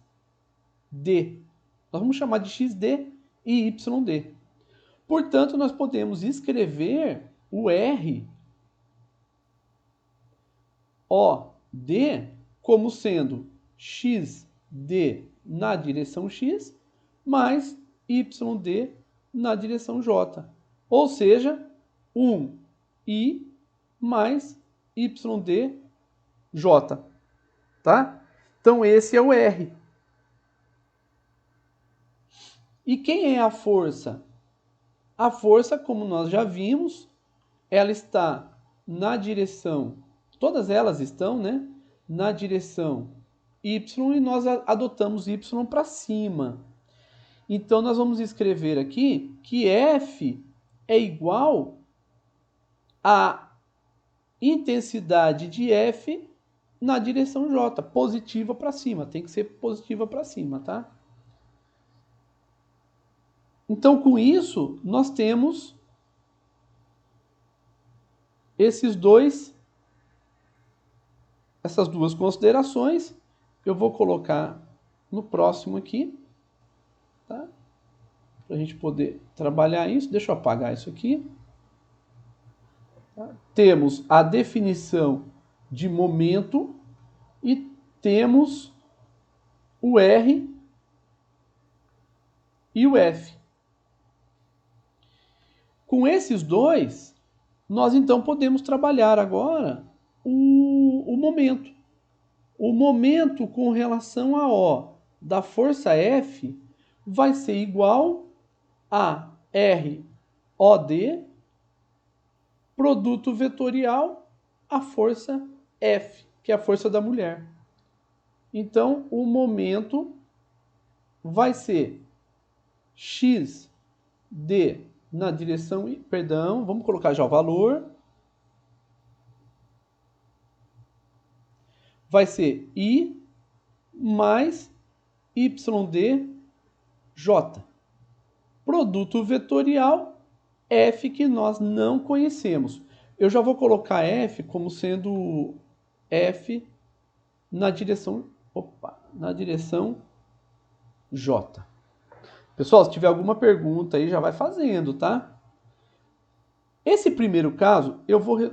Nós vamos chamar de XD e YD. Portanto, nós podemos escrever o ROD como sendo XD na direção X mais YD na direção J. Ou seja, 1I mais YDJ. Tá? Então esse é o R. E quem é a força? A força, como nós já vimos, ela está na direção, todas elas estão, né? Na direção Y e nós adotamos Y para cima. Então nós vamos escrever aqui que F é igual a intensidade de F na direção J, positiva para cima, tem que ser positiva para cima, tá? Então, com isso, nós temos essas duas considerações. Eu vou colocar no próximo aqui, tá? Para a gente poder trabalhar isso. Deixa eu apagar isso aqui. Tá? Temos a definição de momento e temos o R e o F. Com esses dois, nós então podemos trabalhar agora o momento. O momento com relação a O da força F vai ser igual a ROD, produto vetorial, a força F, que é a força da mulher. Então, o momento vai ser XD na direção, perdão, vamos colocar já o valor. Vai ser I mais YDJ. Produto vetorial F que nós não conhecemos. Eu já vou colocar F como sendo F na direção, na direção J. Pessoal, se tiver alguma pergunta aí, já vai fazendo, tá? Esse primeiro caso,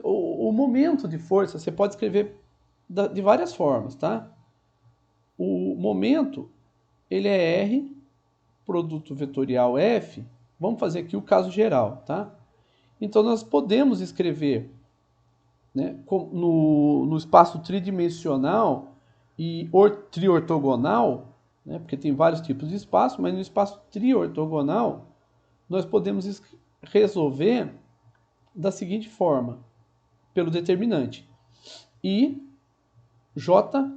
o momento de força, você pode escrever de várias formas, tá? O momento, ele é R, produto vetorial F. Vamos fazer aqui o caso geral, tá? Então, nós podemos escrever, né, no espaço tridimensional e triortogonal, né, porque tem vários tipos de espaço, mas no espaço triortogonal, nós podemos resolver da seguinte forma, pelo determinante. I, J,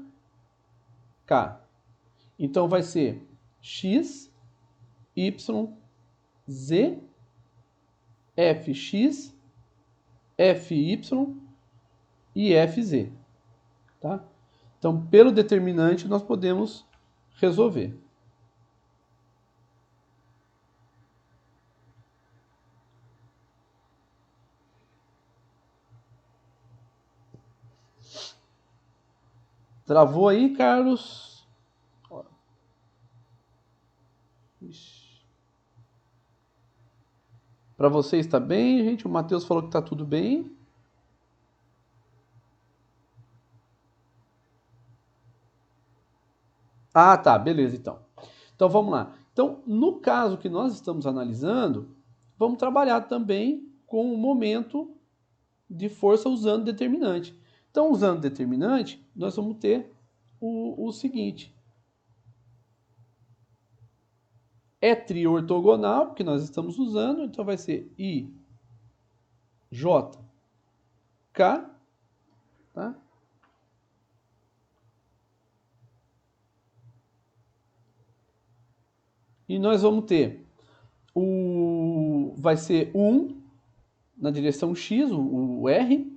K. Então, vai ser X, Y, Z, Fx, Fy e Fz. Tá? Então, pelo determinante, nós podemos resolver. Travou aí, Carlos? Para você está bem, gente? O Matheus falou que está tudo bem. Ah, tá, beleza, então. Então vamos lá. Então, no caso que nós estamos analisando, vamos trabalhar também com o momento de força usando determinante. Então, usando determinante, nós vamos ter o seguinte. É triortogonal, porque nós estamos usando, então vai ser I, J, K, tá? E nós vamos ter vai ser 1 na direção X, o R,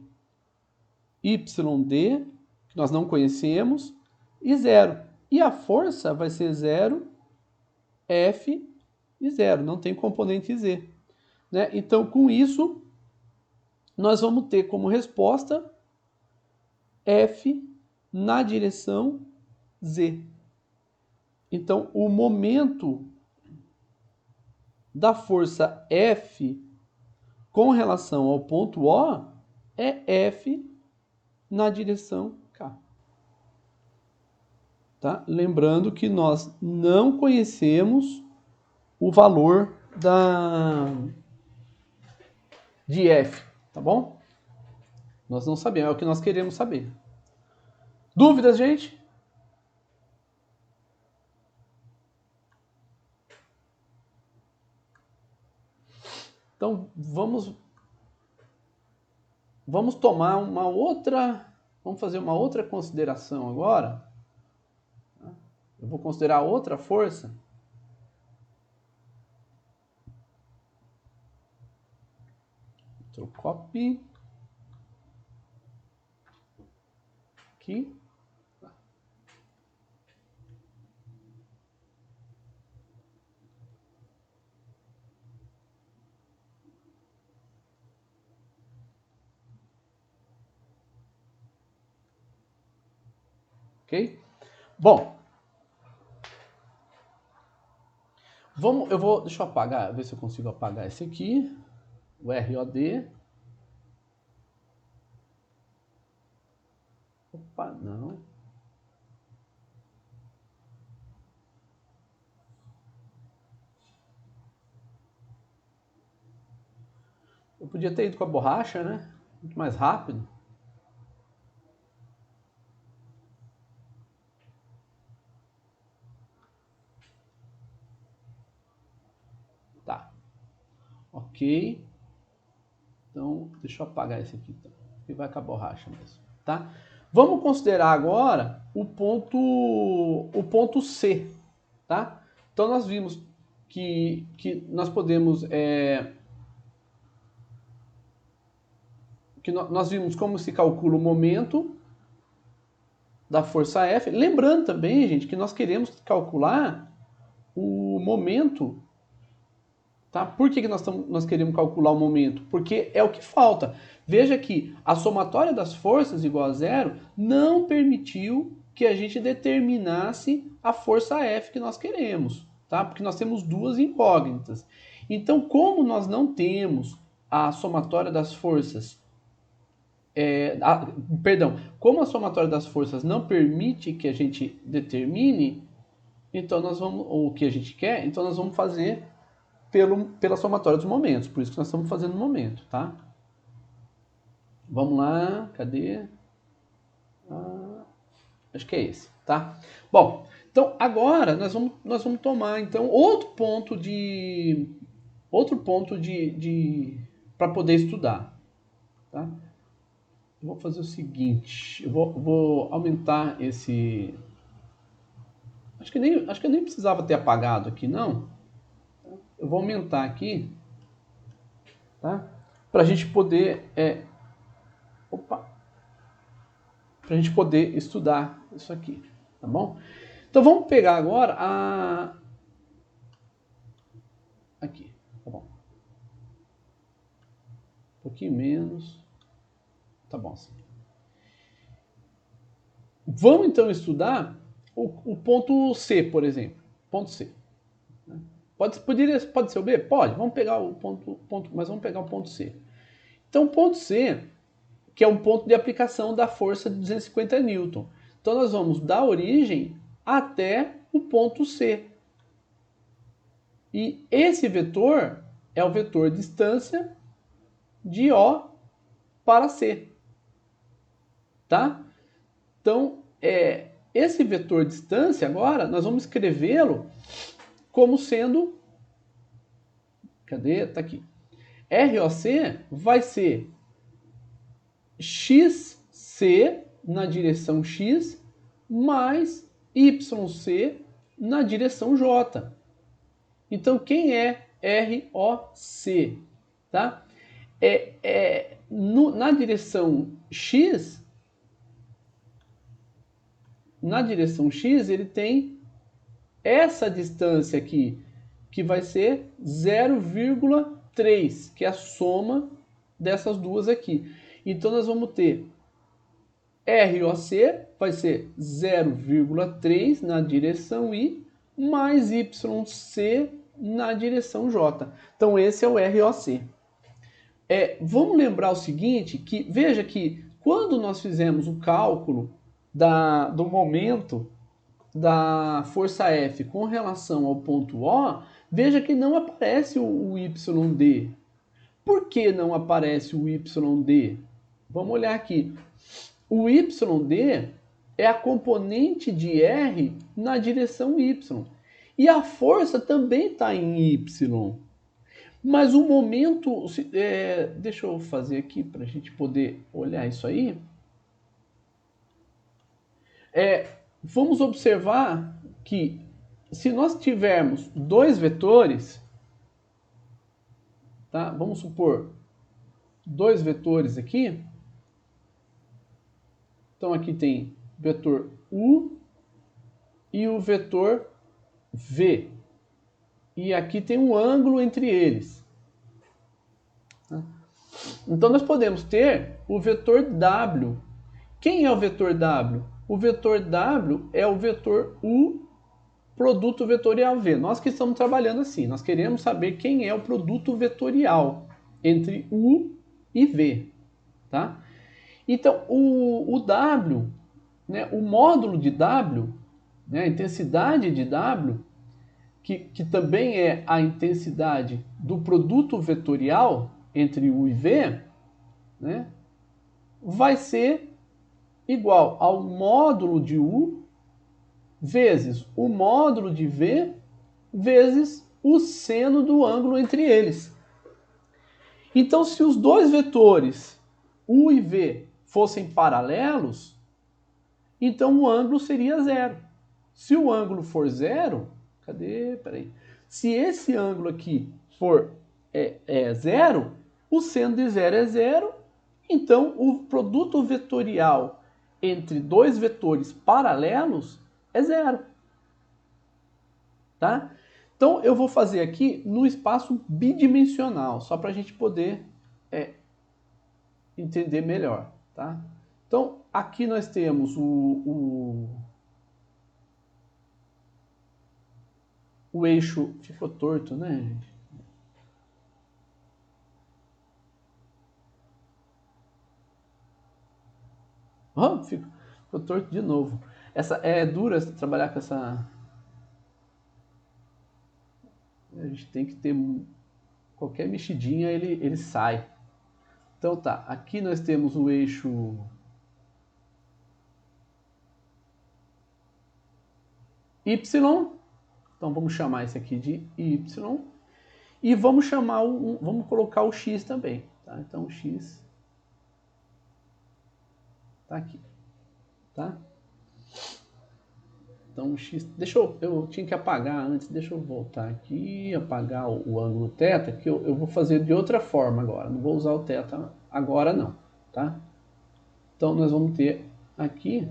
YD, que nós não conhecemos, e 0. E a força vai ser 0, F e 0, não tem componente Z. Né? Então, com isso, nós vamos ter como resposta F na direção Z. Então, o momento da força F com relação ao ponto O é F na direção K. Tá? Lembrando que nós não conhecemos o valor de F, tá bom? Nós não sabemos, é o que nós queremos saber. Dúvidas, gente? Então, vamos tomar vamos fazer uma outra consideração agora. Eu vou considerar outra força. Copy. Aqui. Ok? Bom, deixa eu apagar, ver se eu consigo apagar esse aqui, o ROD. Opa, não. Eu podia ter ido com a borracha, né? Muito mais rápido. Tá. Ok. Então, deixa eu apagar esse aqui. Então. E vai com a borracha mesmo. Tá? Vamos considerar agora o ponto C. Tá? Então, nós vimos que nós podemos... nós vimos como se calcula o momento da força F. Lembrando também, gente, que nós queremos calcular o momento. Tá? Por que nós queremos calcular o momento? Porque é o que falta. Veja que a somatória das forças igual a zero não permitiu que a gente determinasse a força F que nós queremos. Tá? Porque nós temos duas incógnitas. Então, como nós não temos a somatória das forças... como a somatória das forças não permite que a gente determine, então nós vamos, ou o que a gente quer, então nós vamos fazer pela somatória dos momentos. Por isso que nós estamos fazendo no momento, tá? Vamos lá, cadê? Acho que é esse, tá? Bom, então agora nós vamos tomar então outro ponto de para poder estudar, tá? Eu vou fazer o seguinte, eu vou aumentar esse... Acho que eu nem precisava ter apagado aqui, não. Eu vou aumentar aqui, tá? Para a gente poder... para a gente poder estudar isso aqui, tá bom? Então vamos pegar agora aqui, tá bom? Um pouquinho menos. Tá bom assim. Vamos então estudar o ponto C, por exemplo. Ponto C. Pode ser o B? Pode. Vamos pegar o ponto, mas vamos pegar o ponto C. Então o ponto C, que é um ponto de aplicação da força de 250 Newton. Então nós vamos da origem até o ponto C. E esse vetor é o vetor distância de O para C. Tá? Então, esse vetor distância agora, nós vamos escrevê-lo como sendo... Cadê? Tá aqui. ROC vai ser XC na direção X mais YC na direção J. Então, quem é ROC? Tá? Na direção X, ele tem essa distância aqui, que vai ser 0,3, que é a soma dessas duas aqui. Então, nós vamos ter ROC, vai ser 0,3 na direção I, mais YC na direção J. Então, esse é o ROC. Vamos lembrar o seguinte, que veja que quando nós fizemos o cálculo do momento da força F com relação ao ponto O, veja que não aparece o YD. Por que não aparece o YD? Vamos olhar aqui. O YD é a componente de R na direção Y. E a força também está em Y. Mas o momento... deixa eu fazer aqui para a gente poder olhar isso aí. Vamos observar que se nós tivermos dois vetores, tá? Vamos supor dois vetores aqui. Então aqui tem o vetor U e o vetor V. E aqui tem um ângulo entre eles. Então nós podemos ter o vetor W. Quem é o vetor W? O vetor W é o vetor U produto vetorial V. Nós que estamos trabalhando assim, nós queremos saber quem é o produto vetorial entre U e V. Tá? Então, o W, né, o módulo de W, né, a intensidade de W, que também é a intensidade do produto vetorial, entre U e V, né, vai ser igual ao módulo de U vezes o módulo de V vezes o seno do ângulo entre eles. Então, se os dois vetores U e V fossem paralelos, então o ângulo seria zero. Se o ângulo for zero, peraí. Se esse ângulo aqui for zero, o seno de zero é zero, então o produto vetorial entre dois vetores paralelos é zero. Tá? Então eu vou fazer aqui no espaço bidimensional, só para a gente poder entender melhor. Tá? Então aqui nós temos o eixo. Ficou torto, né, gente? Oh, ficou torto de novo. Essa é dura trabalhar com essa. A gente tem que ter qualquer mexidinha ele sai. Então tá, aqui nós temos o eixo Y. Então vamos chamar esse aqui de Y. E vamos chamar vamos colocar o X também. Tá? Então o X tá aqui. Tá? Então o X. Eu tinha que apagar antes. Deixa eu voltar aqui, apagar o ângulo θ, que eu vou fazer de outra forma agora. Não vou usar o θ agora não. Tá? Então nós vamos ter aqui.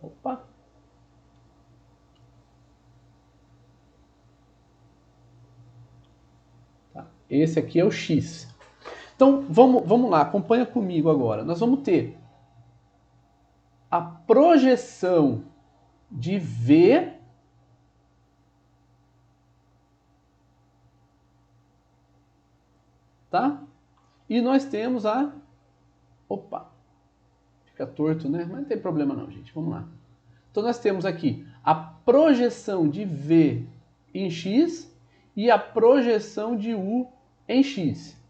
Opa! Tá. Esse aqui é o X. Então vamos lá, acompanha comigo agora. Nós vamos ter a projeção de V tá? E nós temos a... Opa! Fica torto, né? Mas não tem problema não, gente. Vamos lá. Então nós temos aqui a projeção de V em X e a projeção de U em X.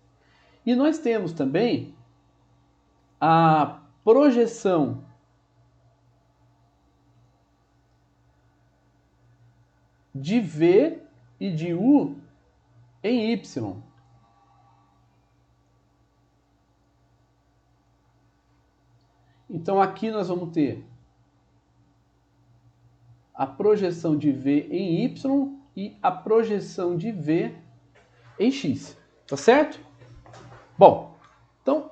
E nós temos também a projeção de V e de U em Y. Então aqui nós vamos ter a projeção de V em Y e a projeção de V em X. Tá certo? Bom, então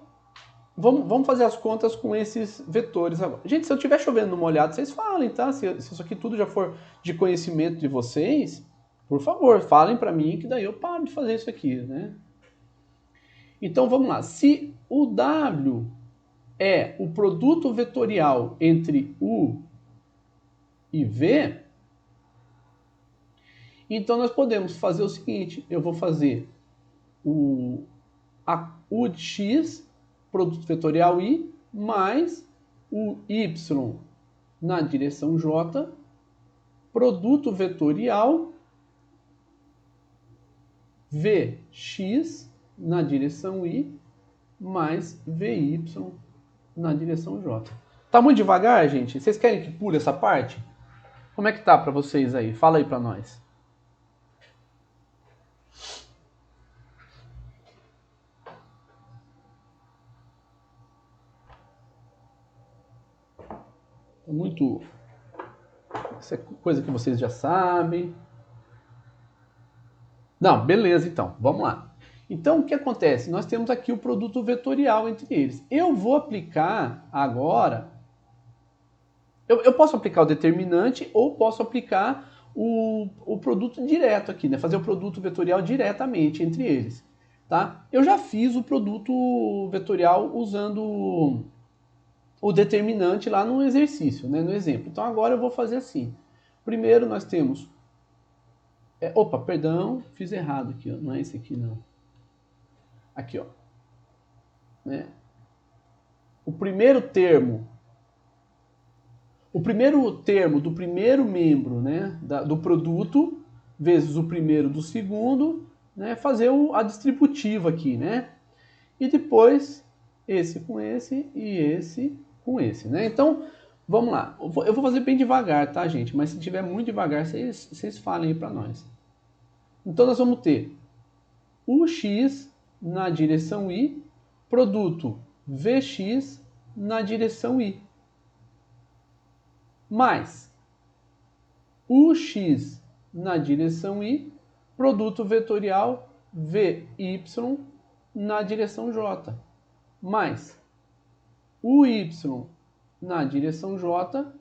vamos fazer as contas com esses vetores agora. Gente, se eu estiver chovendo no molhado, vocês falem, tá? Se isso aqui tudo já for de conhecimento de vocês, por favor, falem para mim que daí eu paro de fazer isso aqui, né? Então vamos lá. Se o W é o produto vetorial entre U e V, então nós podemos fazer o seguinte, eu vou fazer U de X, produto vetorial I, mais o Y na direção J, produto vetorial Vx na direção I, mais Vy na direção J. Tá muito devagar, gente? Vocês querem que pule essa parte? Como é que tá para vocês aí? Fala aí para nós. Muito... Isso é coisa que vocês já sabem. Não, beleza então. Vamos lá. Então, o que acontece? Nós temos aqui o produto vetorial entre eles. Eu vou aplicar agora... Eu posso aplicar o determinante ou posso aplicar o produto direto aqui, né? Fazer o produto vetorial diretamente entre eles. Tá? Eu já fiz o produto vetorial usando o determinante lá no exercício, né? No exemplo. Então agora eu vou fazer assim. Primeiro nós temos... opa, perdão, fiz errado aqui, ó. Não é esse aqui não. Aqui, ó. Né? O primeiro termo do primeiro membro, né, do produto vezes o primeiro do segundo né, fazer a distributiva aqui, né? E depois esse com esse e esse com esse, né? Então, vamos lá. Eu vou fazer bem devagar, tá, gente? Mas se tiver muito devagar, vocês falem aí para nós. Então, nós vamos ter UX na direção Y, produto VX na direção Y, mais UX na direção Y, produto vetorial VY na direção J, mais UY na direção J,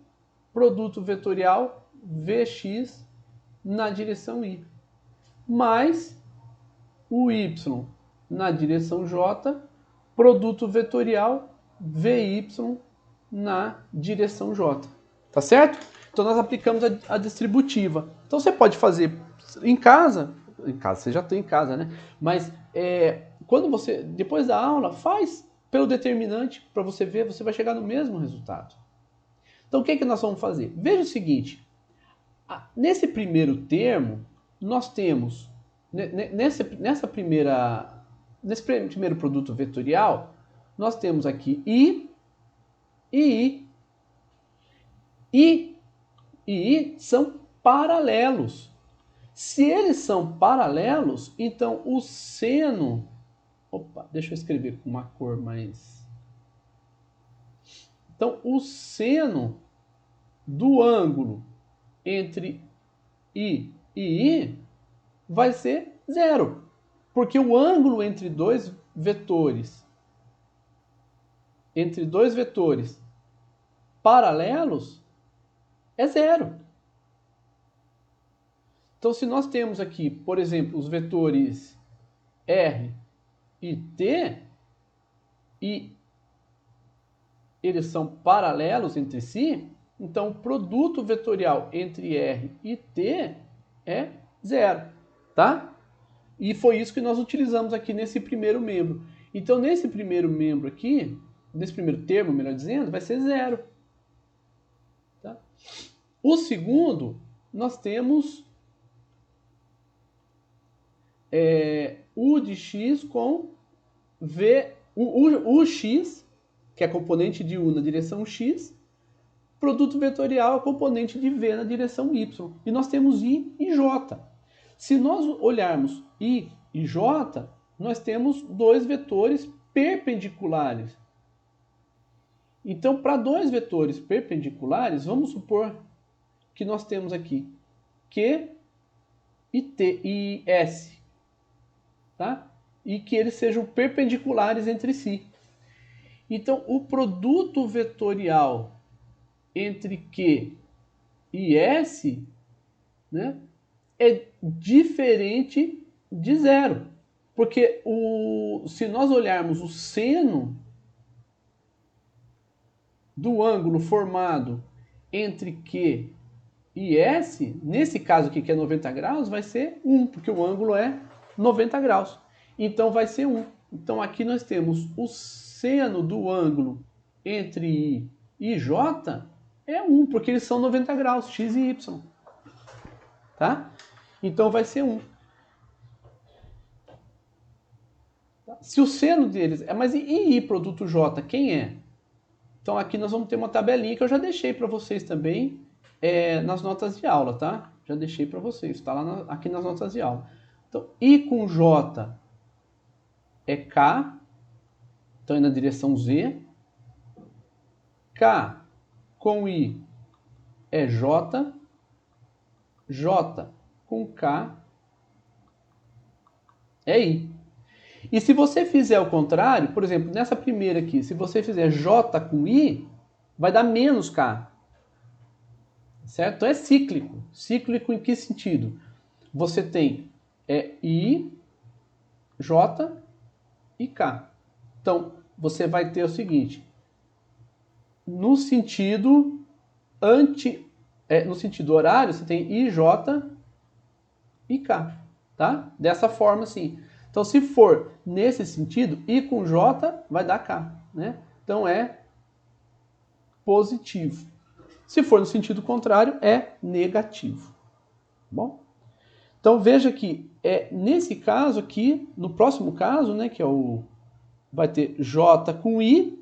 produto vetorial VX na direção Y, mais o Y na direção J, produto vetorial VY na direção J. Tá certo? Então nós aplicamos a distributiva. Então você pode fazer em casa você já tem em casa, né? Mas quando você, depois da aula, faz pelo determinante para você ver, você vai chegar no mesmo resultado. Então o que nós vamos fazer? Veja o seguinte, nesse primeiro termo, nós temos nesse primeiro produto vetorial, nós temos aqui I e I. I e I são paralelos. Se eles são paralelos, então o seno... Opa, deixa eu escrever com uma cor mais... Então, o seno do ângulo entre I e I vai ser zero. Porque o ângulo entre dois vetores paralelos é zero. Então, se nós temos aqui, por exemplo, os vetores R e T, e eles são paralelos entre si, então o produto vetorial entre R e T é zero, tá? E foi isso que nós utilizamos aqui nesse primeiro membro. Então, nesse primeiro membro aqui, nesse primeiro termo, melhor dizendo, vai ser zero. Tá? O segundo, nós temos U de x com V, o x, que é componente de U na direção x, produto vetorial é componente de V na direção y. E nós temos I e J. Se nós olharmos I e J, nós temos dois vetores perpendiculares. Então, para dois vetores perpendiculares, vamos supor que nós temos aqui Q e T e S. Tá? E que eles sejam perpendiculares entre si. Então, o produto vetorial entre Q e S, né, é diferente de zero. Porque se nós olharmos o seno do ângulo formado entre Q e S, nesse caso aqui que é 90 graus, vai ser 1, porque o ângulo é 90 graus. Então vai ser 1. Então aqui nós temos o seno do ângulo entre I e J é 1, porque eles são 90 graus, x e y. Tá? Então vai ser 1. Se o seno deles... Mas e I produto J, quem é? Então aqui nós vamos ter uma tabelinha que eu já deixei para vocês também nas notas de aula, tá? Já deixei para vocês, está lá aqui nas notas de aula. Então, I com J é K, então é na direção Z. K com I é J. J com K é I. E se você fizer o contrário, por exemplo, nessa primeira aqui, se você fizer J com I, vai dar menos K. Certo? Então é cíclico. Cíclico em que sentido? Você tem I, J e K. Então, você vai ter o seguinte, no sentido horário, você tem I, J e K, tá? Dessa forma, assim. Então, se for nesse sentido, I com J vai dar K, né? Então, é positivo. Se for no sentido contrário, é negativo. Bom? Então veja que nesse caso aqui, no próximo caso, né, que é vai ter J com I,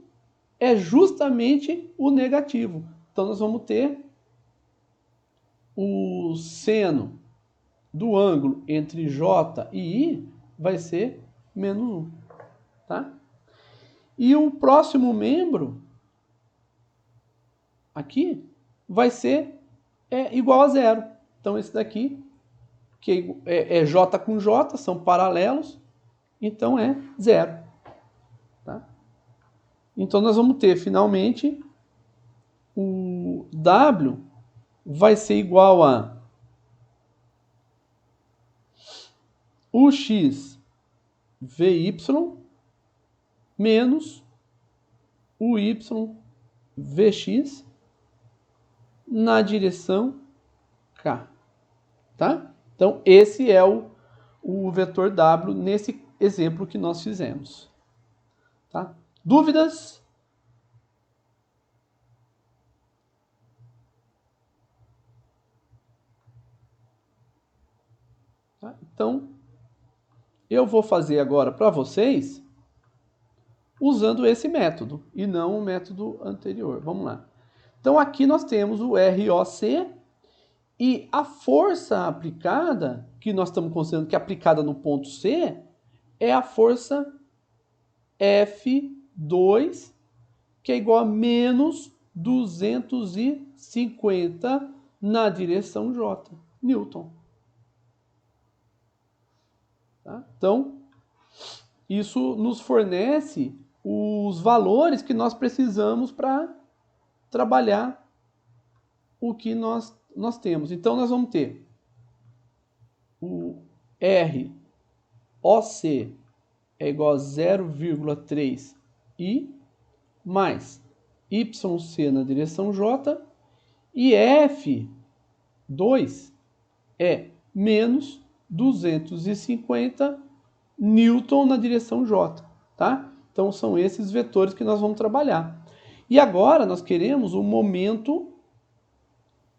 é justamente o negativo. Então nós vamos ter o seno do ângulo entre J e I vai ser menos 1. Tá? E o próximo membro aqui vai ser igual a zero. Então esse daqui, que é J com J, são paralelos, então é zero. Tá? Então nós vamos ter finalmente o W vai ser igual a UX VY menos UY VX na direção K. Tá? Então, esse é o vetor W nesse exemplo que nós fizemos. Tá? Dúvidas? Tá? Então, eu vou fazer agora para vocês usando esse método e não o método anterior. Vamos lá. Então, aqui nós temos o ROC e a força aplicada, que nós estamos considerando que é aplicada no ponto C, é a força F2, que é igual a menos 250 na direção J, Newton. Tá? Então, isso nos fornece os valores que nós precisamos para trabalhar o que nós temos. Então, nós vamos ter o ROC é igual a 0,3 I mais YC na direção J e F2 é menos 250 Newton na direção J, tá? Então são esses vetores que nós vamos trabalhar. E agora nós queremos o momento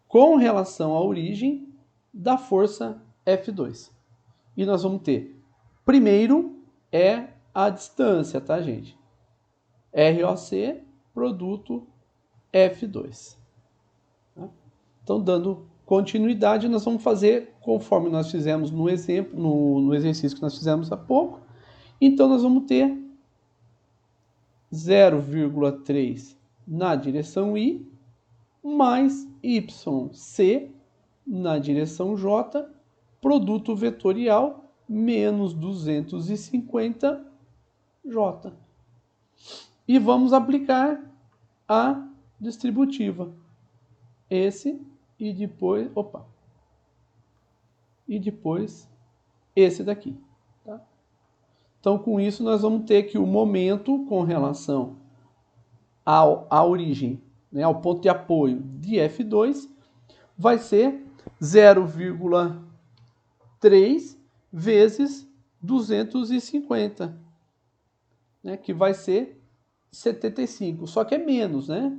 com relação à origem da força F2. E nós vamos ter, primeiro é a distância, tá, gente? ROC produto F2. Tá? Então, dando continuidade, nós vamos fazer conforme nós fizemos no exemplo, no exercício que nós fizemos há pouco. Então, nós vamos ter 0,3 na direção I, mais YC na direção J, produto vetorial, menos 250 J. E vamos aplicar a distributiva. Esse e depois, e depois esse daqui. Tá? Então, com isso, nós vamos ter que o momento com relação à origem, né, ao ponto de apoio de F2, vai ser 0,3 vezes 250, né, que vai ser 75, só que é menos, né?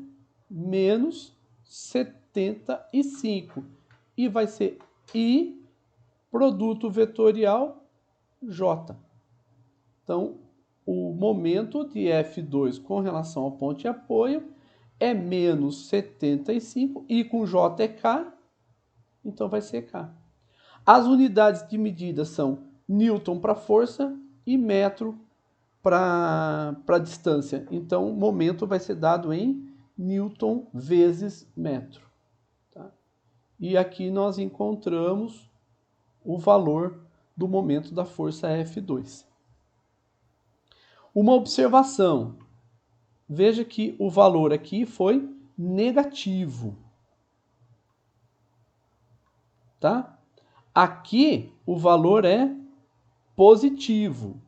Menos 75. E vai ser I produto vetorial J. Então, o momento de F2 com relação ao ponto de apoio é menos 75, I com J é K, então vai ser K. As unidades de medida são Newton para força e metro para distância. Então, o momento vai ser dado em Newton vezes metro. Tá? E aqui nós encontramos o valor do momento da força F2. Uma observação. Veja que o valor aqui foi negativo. Tá? Aqui o valor é positivo.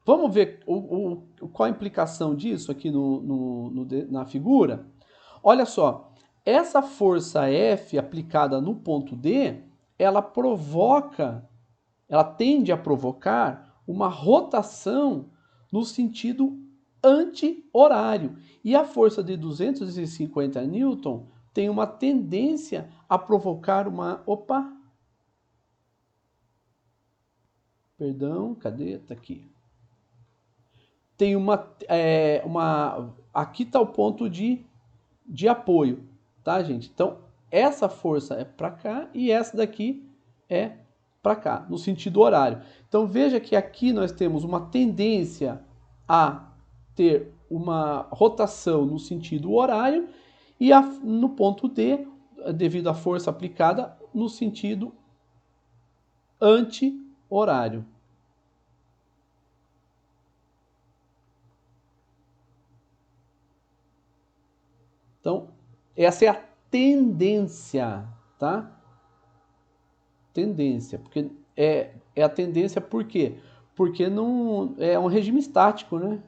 Vamos ver qual a implicação disso aqui na figura? Olha só, essa força F aplicada no ponto D, ela tende a provocar uma rotação no sentido anti-horário. E a força de 250 Newton tem uma tendência a provocar uma Perdão, cadê? Tá aqui. Tem aqui está o ponto de apoio, tá, gente? Então, essa força é para cá e essa daqui é para cá, no sentido horário. Então, veja que aqui nós temos uma tendência a ter uma rotação no sentido horário e no ponto D, devido à força aplicada, no sentido anti-horário. Então, essa é a tendência, tá? Tendência, porque é a tendência por quê? Porque não é um regime estático, né?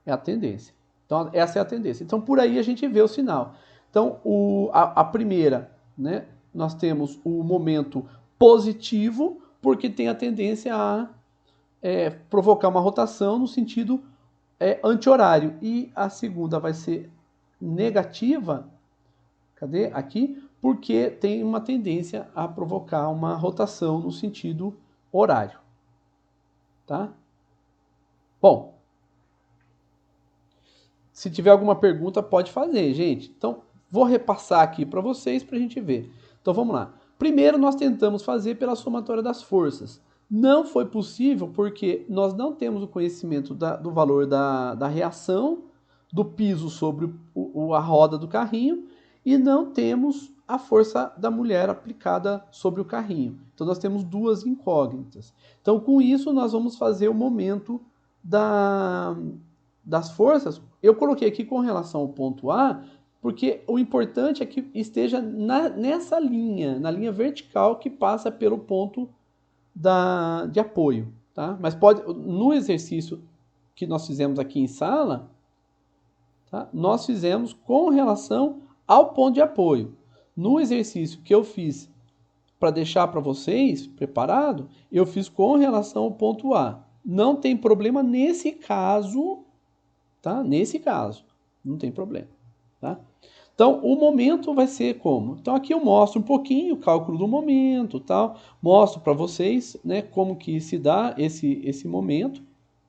É a tendência. Então, essa é a tendência. Então, por aí a gente vê o sinal. Então, a primeira, né? Nós temos o momento positivo, porque tem a tendência a provocar uma rotação no sentido anti-horário. E a segunda vai ser negativa, cadê? Aqui, porque tem uma tendência a provocar uma rotação no sentido horário. Tá? Bom, se tiver alguma pergunta, pode fazer, gente. Então, vou repassar aqui para vocês para a gente ver. Então, vamos lá. Primeiro, nós tentamos fazer pela somatória das forças. Não foi possível porque nós não temos o conhecimento do valor da reação do piso sobre a roda do carrinho e não temos a força da mulher aplicada sobre o carrinho. Então, nós temos duas incógnitas. Então, com isso, nós vamos fazer o momento das forças. Eu coloquei aqui com relação ao ponto A, porque o importante é que esteja nessa linha, na linha vertical que passa pelo ponto de apoio. Tá? Mas no exercício que nós fizemos aqui em sala, tá? Nós fizemos com relação ao ponto de apoio. No exercício que eu fiz para deixar para vocês preparado, eu fiz com relação ao ponto A. Não tem problema nesse caso, tá? Nesse caso, não tem problema, tá? Então, o momento vai ser como? Então, aqui eu mostro um pouquinho o cálculo do momento, tal. Mostro para vocês, né, como que se dá esse momento,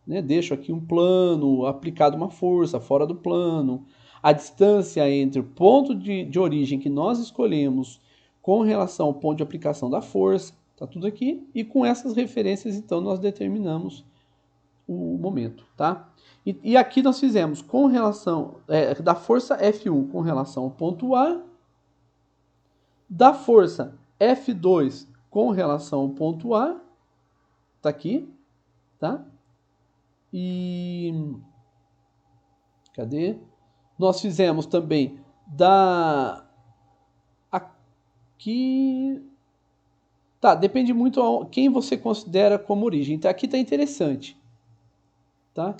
né? Deixo aqui um plano, aplicado uma força fora do plano, a distância entre o ponto de origem que nós escolhemos com relação ao ponto de aplicação da força, tá tudo aqui, e com essas referências, então, nós determinamos o momento, tá? E aqui nós fizemos com relação da força F1 com relação ao ponto A, da força F2 com relação ao ponto A, tá aqui, tá? E cadê? Nós fizemos também aqui, tá? Depende muito quem você considera como origem. Então aqui tá interessante, tá?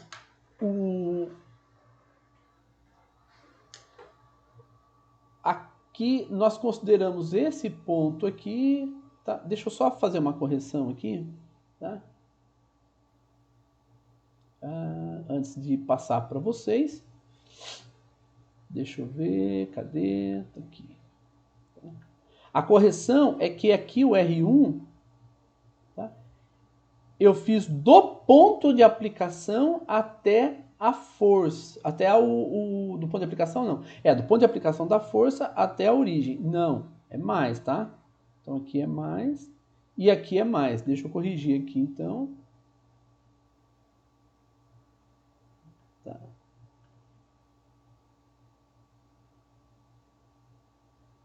Aqui nós consideramos esse ponto aqui, tá? Deixa eu só fazer uma correção aqui, tá? Antes de passar para vocês. Deixa eu ver, cadê? Tá aqui. A correção é que aqui o R1, tá? Eu fiz do ponto de aplicação até a força, até do ponto de aplicação não, do ponto de aplicação da força até a origem, não, é mais, tá? Então aqui é mais e aqui é mais, deixa eu corrigir aqui então. Tá.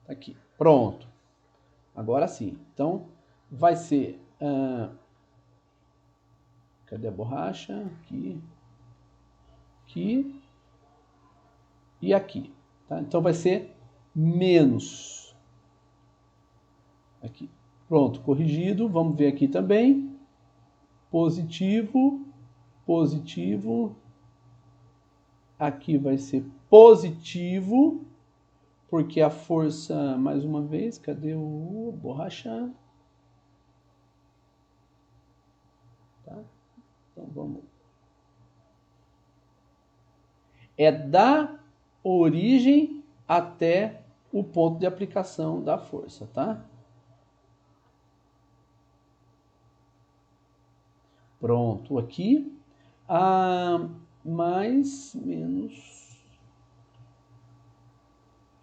Tá aqui, pronto, agora sim, então vai ser, cadê a borracha? Aqui e aqui. Tá? Então vai ser menos. Aqui. Pronto, corrigido. Vamos ver aqui também. Positivo, positivo. Aqui vai ser positivo, porque a força, mais uma vez, cadê o borracha? Tá? Então vamos. É da origem até o ponto de aplicação da força, tá? Pronto, aqui. Mais, menos.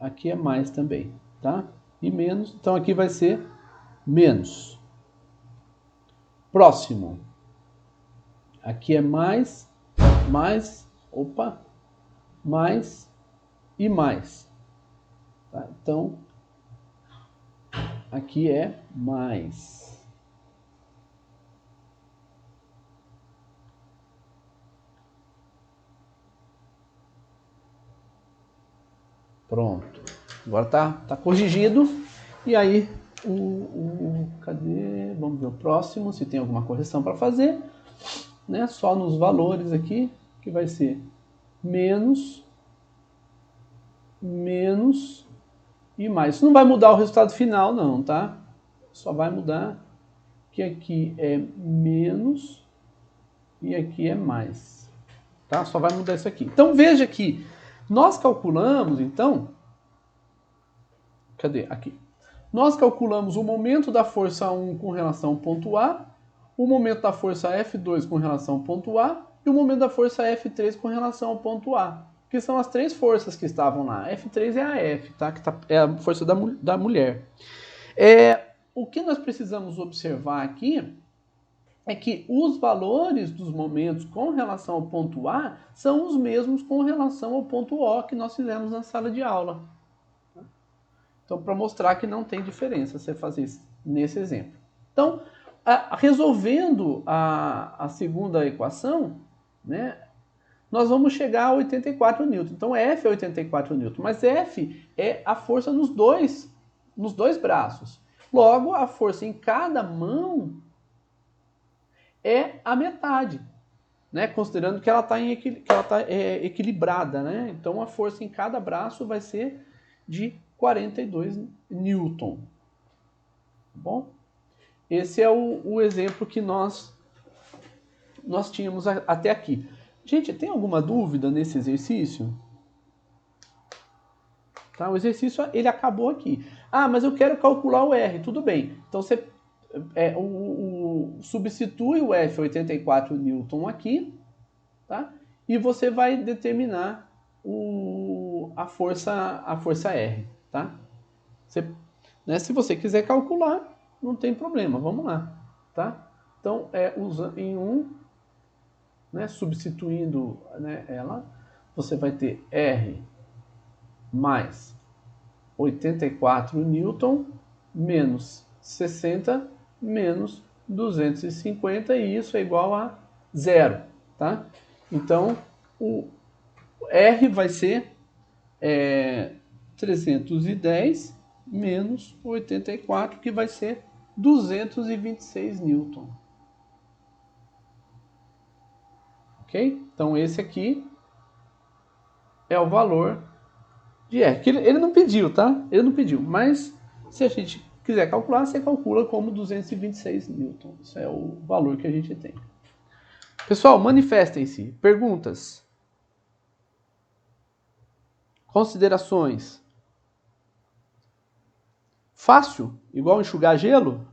Aqui é mais também, tá? E menos, então aqui vai ser menos. Próximo. Aqui é mais, opa, mais e mais. Tá? Então, aqui é mais. Pronto. Agora tá corrigido. E aí, cadê? Vamos ver o próximo, se tem alguma correção para fazer. Né? Só nos valores aqui, que vai ser menos e mais. Isso não vai mudar o resultado final, não, tá? Só vai mudar que aqui é menos e aqui é mais. Tá? Só vai mudar isso aqui. Então, veja que nós calculamos, então... Cadê? Aqui. Nós calculamos o momento da força 1 com relação ao ponto A, o momento da força F2 com relação ao ponto A e o momento da força F3 com relação ao ponto A. Que são as três forças que estavam lá. F3 é a F, tá? É a força da mulher. O que nós precisamos observar aqui é que os valores dos momentos com relação ao ponto A são os mesmos com relação ao ponto O que nós fizemos na sala de aula. Então, para mostrar que não tem diferença você fazer isso nesse exemplo. Então, resolvendo a segunda equação, né, nós vamos chegar a 84 N. Então, F é 84 N, mas F é a força nos dois braços. Logo, a força em cada mão é a metade, né, considerando que ela está equilibrada. Né? Então, a força em cada braço vai ser de 42 Newton. Bom, esse é o exemplo que nós tínhamos até aqui. Gente, tem alguma dúvida nesse exercício? Tá, o exercício ele acabou aqui. Mas eu quero calcular o R. Tudo bem. Então você substitui o F 84 Newton aqui, tá? E você vai determinar a força R, tá? Se você quiser calcular, não tem problema, vamos lá, tá? Então, em 1, né, substituindo, né, ela, você vai ter R mais 84 Newton menos 60 menos 250, e isso é igual a 0, tá? Então, o R vai ser 310 menos 84, que vai ser 226 Newton. Ok? Então, esse aqui é o valor de R. Que ele não pediu, tá? Ele não pediu, mas se a gente quiser calcular, você calcula como 226 Newton. Isso é o valor que a gente tem. Pessoal, manifestem-se. Perguntas? Considerações? Fácil? Igual enxugar gelo?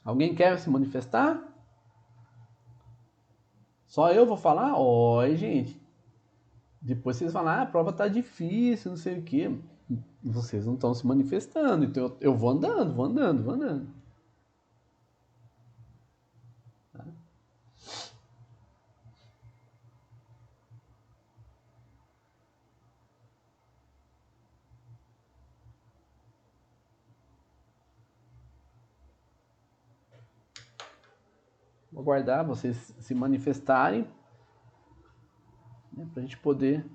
Alguém quer se manifestar? Só eu vou falar? Oi, gente. Depois vocês falam, a prova tá difícil, não sei o quê. Vocês não estão se manifestando, então eu vou andando. Tá? Vou aguardar vocês se manifestarem, né, para a gente poder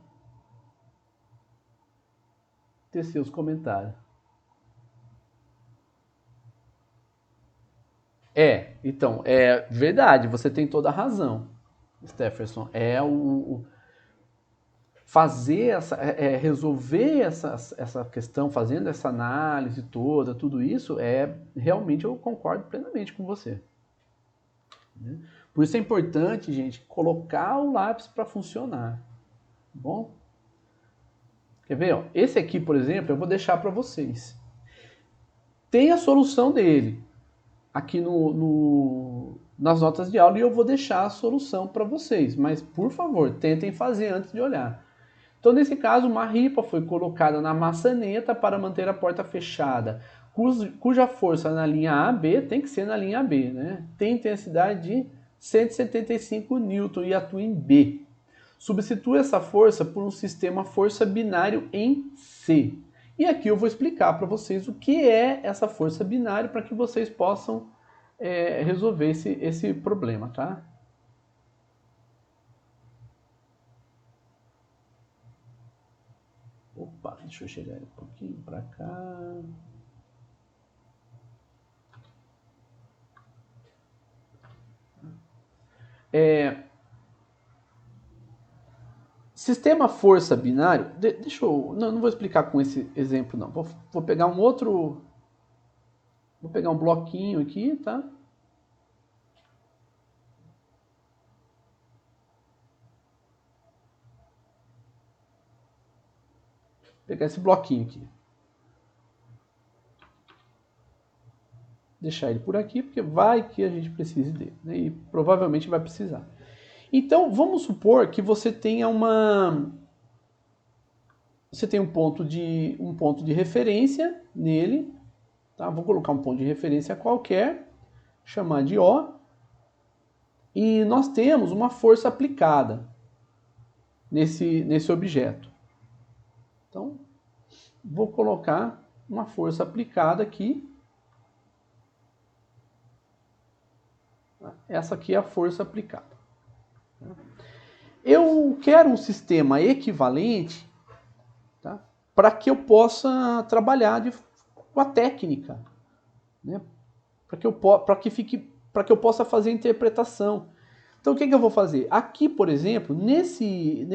ter seus comentários. Então, é verdade, você tem toda a razão, Stefferson. resolver essa questão, fazendo essa análise toda, tudo isso, realmente eu concordo plenamente com você. Por isso é importante, gente, colocar o lápis para funcionar. Tá bom? Quer ver? Ó? Esse aqui, por exemplo, eu vou deixar para vocês. Tem a solução dele aqui nas notas de aula e eu vou deixar a solução para vocês. Mas, por favor, tentem fazer antes de olhar. Então, nesse caso, uma ripa foi colocada na maçaneta para manter a porta fechada, cuja força na linha AB tem que ser na linha B, né? Tem intensidade de 175 N e atua em B. Substitua essa força por um sistema força binário em C. E aqui eu vou explicar para vocês o que é essa força binária para que vocês possam resolver esse problema, tá? Opa, deixa eu chegar um pouquinho para cá. Sistema força binário, deixa eu, não vou explicar com esse exemplo não, vou pegar um outro, vou pegar um bloquinho aqui, tá? Vou pegar esse bloquinho aqui. Deixar ele por aqui, porque vai que a gente precise dele, né? E provavelmente vai precisar. Então, vamos supor que você tenha um ponto de referência nele, tá? Vou colocar um ponto de referência qualquer, chamar de O, e nós temos uma força aplicada nesse objeto. Então, vou colocar uma força aplicada aqui. Essa aqui é a força aplicada. Eu quero um sistema equivalente, tá? Para que eu possa trabalhar com a técnica, né? Para que eu possa fazer a interpretação. Então o que eu vou fazer? Aqui, por exemplo, nesse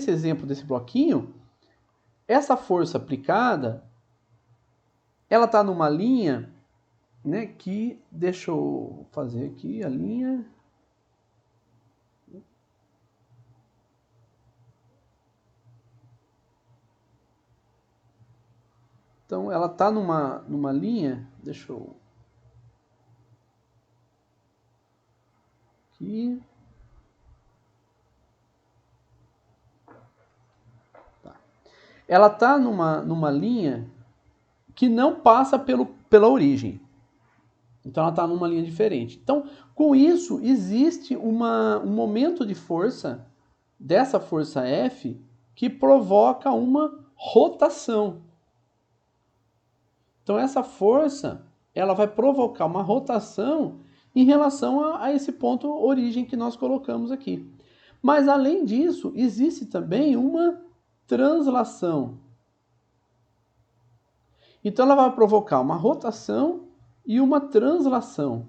exemplo desse bloquinho, essa força aplicada, ela está numa linha, né, que, deixa eu fazer aqui a linha. Então ela está numa linha, deixa eu... Aqui. Tá. Ela está numa linha que não passa pela origem. Então ela está numa linha diferente. Então, com isso, existe um momento de força dessa força F que provoca uma rotação. Então essa força, ela vai provocar uma rotação em relação a esse ponto origem que nós colocamos aqui. Mas além disso, existe também uma translação. Então ela vai provocar uma rotação e uma translação.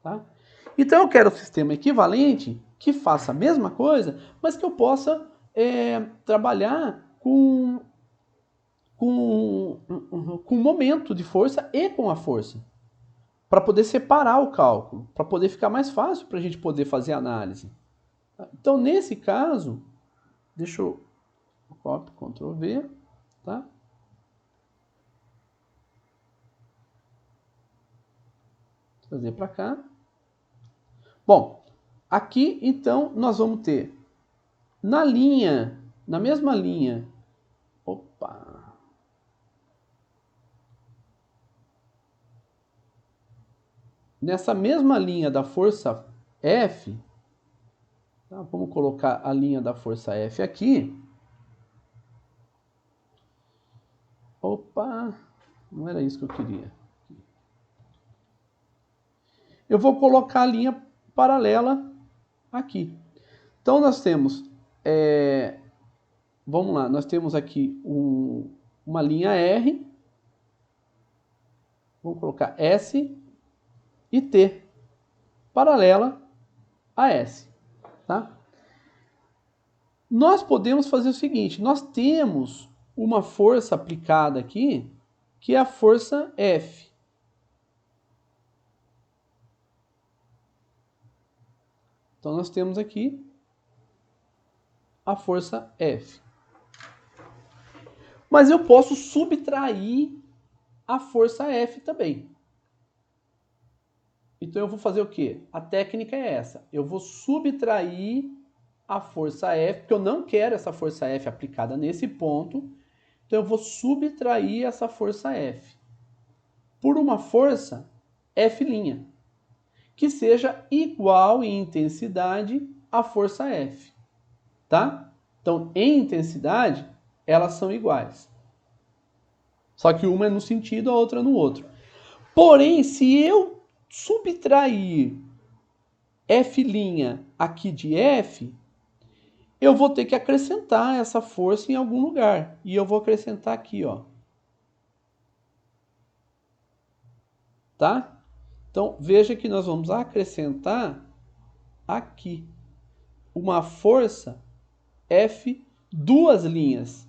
Tá? Então eu quero um sistema equivalente que faça a mesma coisa, mas que eu possa trabalhar com momento de força e com a força, para poder separar o cálculo, para poder ficar mais fácil para a gente poder fazer a análise. Então, nesse caso, deixa eu copy, Ctrl V, tá? Trazer para cá. Bom, aqui então nós vamos ter na mesma linha, opa, nessa mesma linha da força F, tá? Vamos colocar a linha da força F aqui. Opa, não era isso que eu queria. Eu vou colocar a linha paralela aqui. Então nós temos, vamos lá, nós temos aqui uma linha R, vamos colocar S e T, paralela a S, tá? Nós podemos fazer o seguinte, nós temos uma força aplicada aqui, que é a força F. Então, nós temos aqui a força F. Mas eu posso subtrair a força F também. Então, eu vou fazer o quê? A técnica é essa. Eu vou subtrair a força F, porque eu não quero essa força F aplicada nesse ponto. Então, eu vou subtrair essa força F por uma força F', que seja igual em intensidade à força F, tá? Então, em intensidade, elas são iguais. Só que uma é no sentido, a outra no outro. Porém, se eu subtrair F' aqui de F, eu vou ter que acrescentar essa força em algum lugar. E eu vou acrescentar aqui, ó. Tá? Então, veja que nós vamos acrescentar aqui uma força F duas linhas,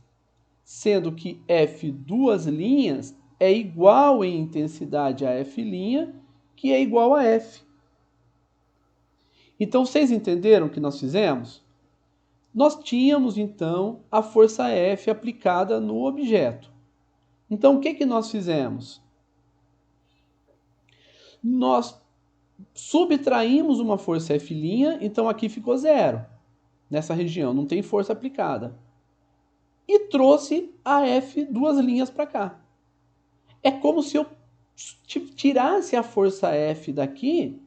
sendo que F duas linhas é igual em intensidade a F', que é igual a F. Então, vocês entenderam o que nós fizemos? Nós tínhamos, então, a força F aplicada no objeto. Então, o que nós fizemos? Nós subtraímos uma força F', então aqui ficou zero. Nessa região, não tem força aplicada. E trouxe a F duas linhas para cá. É como se eu tirasse a força F daqui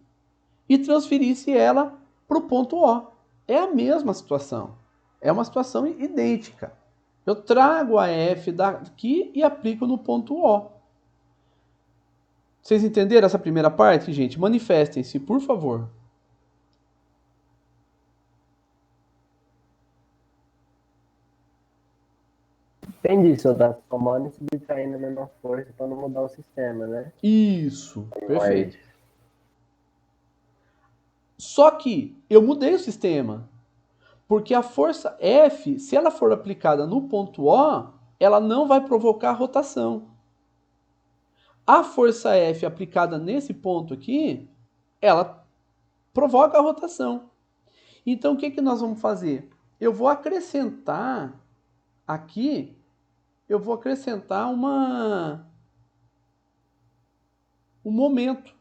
e transferisse ela para o ponto O. É a mesma situação. É uma situação idêntica. Eu trago a F daqui e aplico no ponto O. Vocês entenderam essa primeira parte, gente? Manifestem-se, por favor. Entendi, só tá somando e subtraindo a mesma força para não mudar o sistema, né? Isso, Mas perfeito. Só que eu mudei o sistema. Porque a força F, se ela for aplicada no ponto O, ela não vai provocar rotação. A força F aplicada nesse ponto aqui, ela provoca a rotação. Então, o que nós vamos fazer? Eu vou acrescentar aqui, eu vou acrescentar um momento.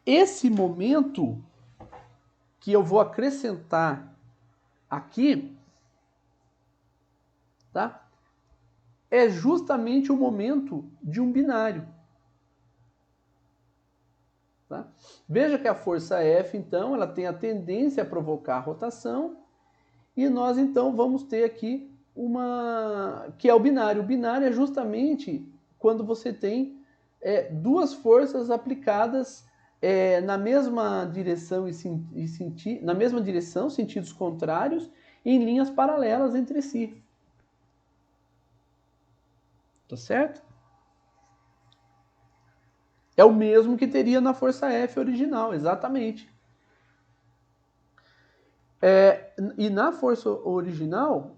Esse momento que eu vou acrescentar aqui, tá? É justamente o momento de um binário. Tá? Veja que a força F, então, ela tem a tendência a provocar a rotação, e nós, então, vamos ter aqui que é o binário. O binário é justamente quando você tem duas forças aplicadas na mesma direção na mesma direção, sentidos contrários, em linhas paralelas entre si. Tá certo? É o mesmo que teria na força F original, exatamente. E na força original,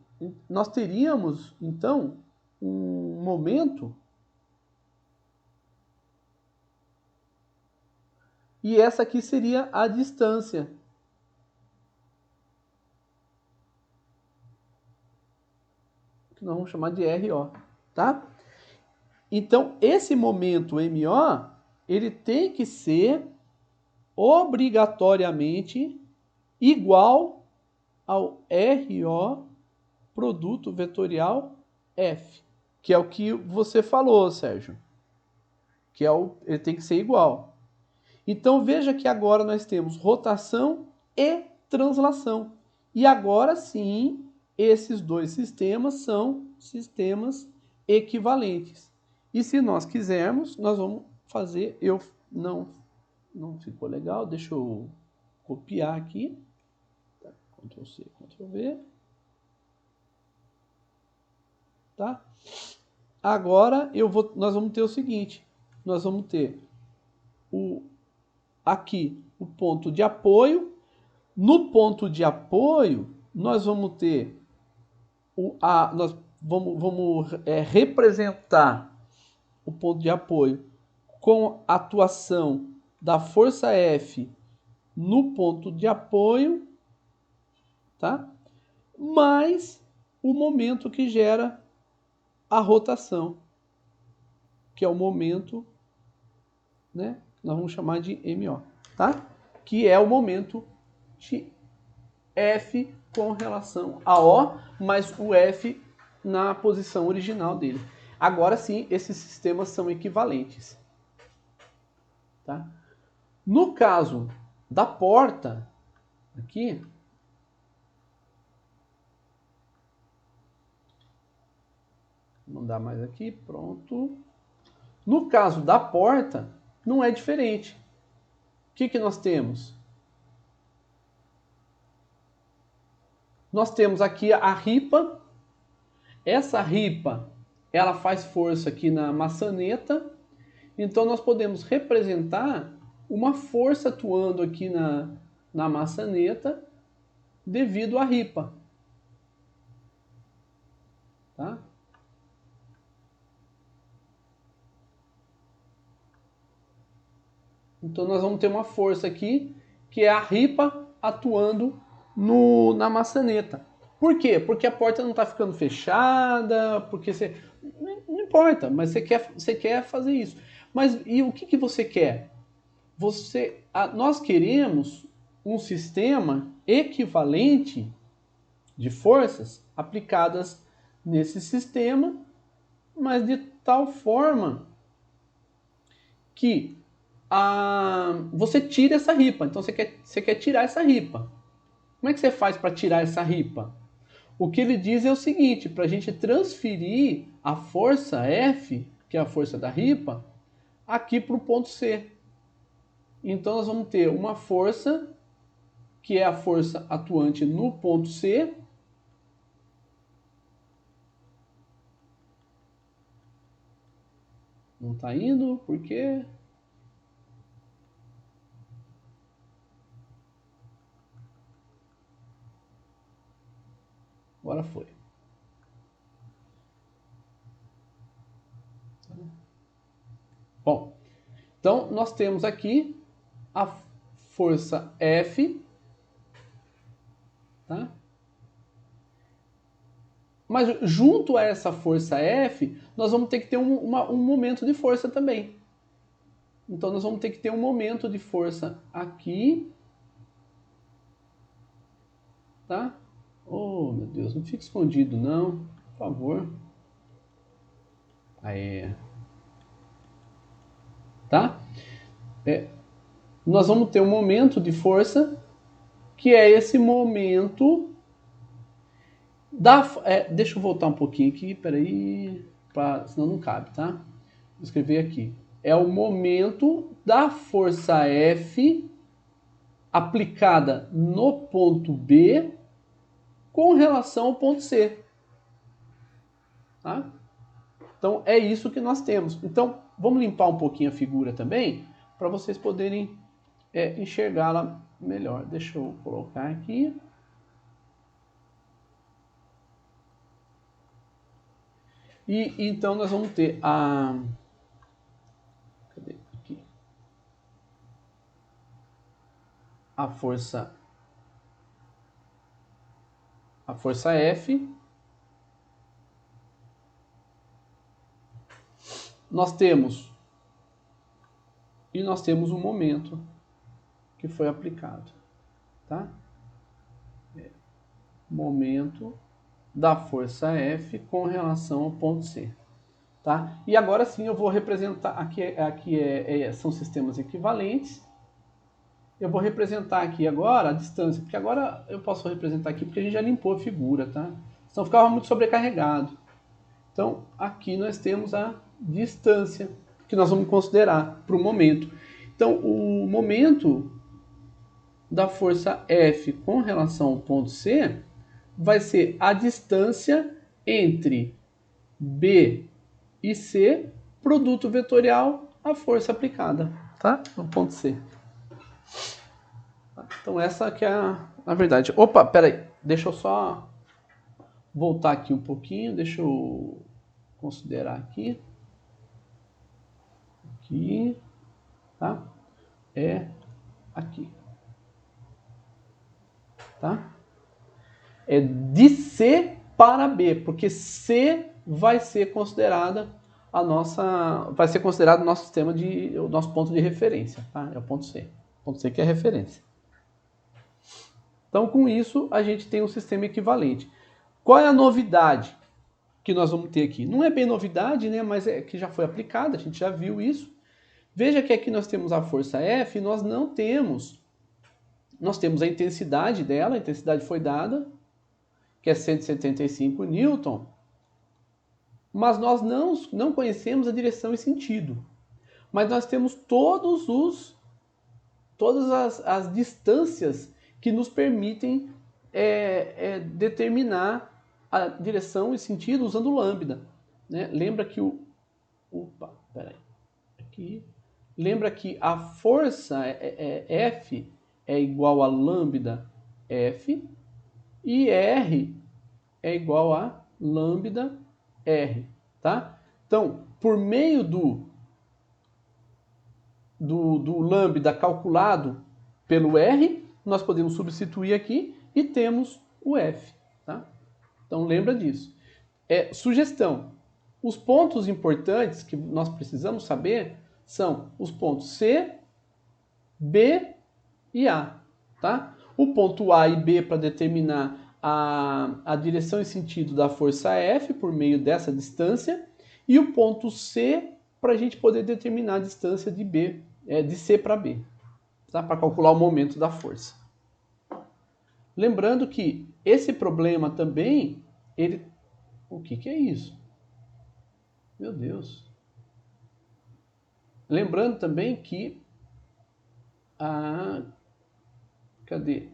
nós teríamos, então, um momento, e essa aqui seria a distância. Que nós vamos chamar de RO, tá? Então, esse momento MO, ele tem que ser obrigatoriamente igual ao RO produto vetorial F, que é o que você falou, Sérgio, que ele tem que ser igual. Então veja que agora nós temos rotação e translação. E agora sim, esses dois sistemas são sistemas equivalentes. E se nós quisermos, nós vamos fazer, não ficou legal, deixa eu copiar aqui. Ctrl C, Ctrl V. Tá? Agora nós vamos ter o seguinte, nós vamos ter aqui o ponto de apoio. No ponto de apoio, nós vamos ter nós vamos representar o ponto de apoio com a atuação da força F no ponto de apoio, tá? Mais o momento que gera a rotação, que é o momento, né? Nós vamos chamar de MO, tá? Que é o momento de F com relação a O, mais o F na posição original dele. Agora sim, esses sistemas são equivalentes. Tá? No caso da porta, aqui, não dá mais aqui, pronto. No caso da porta, não é diferente. O que nós temos? Nós temos aqui a ripa. Essa ripa, ela faz força aqui na maçaneta. Então nós podemos representar uma força atuando aqui na maçaneta devido à ripa. Tá? Então nós vamos ter uma força aqui, que é a ripa atuando na maçaneta. Por quê? Porque a porta não está ficando fechada, porque você... Não importa, mas você quer fazer isso. Mas e o que você quer? Nós queremos um sistema equivalente de forças aplicadas nesse sistema, mas de tal forma que você tira essa ripa. Então você quer tirar essa ripa. Como é que você faz para tirar essa ripa? O que ele diz é o seguinte: para a gente transferir a força F, que é a força da ripa, aqui para o ponto C. Então nós vamos ter uma força, que é a força atuante no ponto C, não está indo, por quê? Agora foi. Bom, então nós temos aqui a força F, tá? Mas junto a essa força F, nós vamos ter que ter um momento de força também. Então nós vamos ter que ter um momento de força aqui, tá? Oh, meu Deus, não fique escondido não, por favor. Aí. Tá? Nós vamos ter um momento de força, que é esse momento deixa eu voltar um pouquinho aqui, peraí, senão não cabe, tá? Vou escrever aqui. É o momento da força F aplicada no ponto B com relação ao ponto C. Tá? Então é isso que nós temos. Então vamos limpar um pouquinho a figura também, para vocês poderem enxergá-la melhor. Deixa eu colocar aqui. E então nós vamos ter cadê aqui? A força F. Nós temos um momento que foi aplicado, tá? Momento da força F com relação ao ponto C, tá? E agora sim eu vou representar aqui são sistemas equivalentes. Eu vou representar aqui agora a distância, porque agora eu posso representar aqui porque a gente já limpou a figura, tá? Senão ficava muito sobrecarregado. Então aqui nós temos a distância que nós vamos considerar para o momento. Então o momento da força F com relação ao ponto C vai ser a distância entre B e C, produto vetorial, a força aplicada, tá? No ponto C. Então essa que é a verdade. Opa, peraí, deixa eu só voltar aqui um pouquinho, deixa eu considerar aqui. Aqui, tá? É aqui. Tá? É de C para B, porque C vai ser considerada vai ser considerado o nosso sistema o nosso ponto de referência, tá? É o ponto C. O ponto C que é a referência. Então, com isso, a gente tem um sistema equivalente. Qual é a novidade que nós vamos ter aqui? Não é bem novidade, né? Mas é que já foi aplicada, a gente já viu isso. Veja que aqui nós temos a força F, nós temos a intensidade dela, a intensidade foi dada, que é 175 newton, mas nós não conhecemos a direção e sentido. Mas nós temos todas as distâncias que nos permitem determinar a direção e sentido usando lambda. Né? Lembra que Lembra que a força F é igual a lambda F e R é igual a lambda R, tá? Então, por meio do lambda calculado pelo R, nós podemos substituir aqui e temos o F, tá? Então, lembra disso. Sugestão. Os pontos importantes que nós precisamos saber são os pontos C, B e A, tá? O ponto A e B para determinar a direção e sentido da força F por meio dessa distância e o ponto C para a gente poder determinar a distância de C para B, tá? Para calcular o momento da força. Lembrando que esse problema também, o que é isso? Meu Deus. Lembrando também que cadê?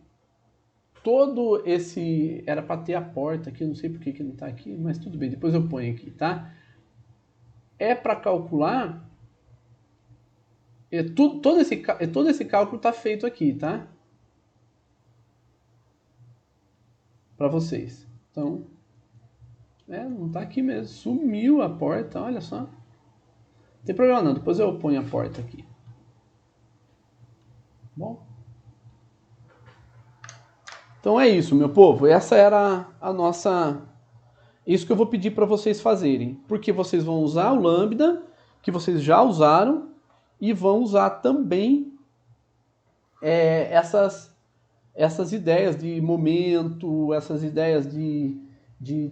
Todo esse era para ter a porta aqui, não sei por que não está aqui, mas tudo bem, depois eu ponho aqui, tá? É para calcular todo esse cálculo está feito aqui, tá? Para vocês. Então, não está aqui mesmo, sumiu a porta, olha só. Não tem problema não, depois eu ponho a porta aqui. Bom. Então é isso, meu povo. Essa era a nossa... Isso que eu vou pedir para vocês fazerem. Porque vocês vão usar o lambda, que vocês já usaram, e vão usar também essas ideias de momento, essas ideias de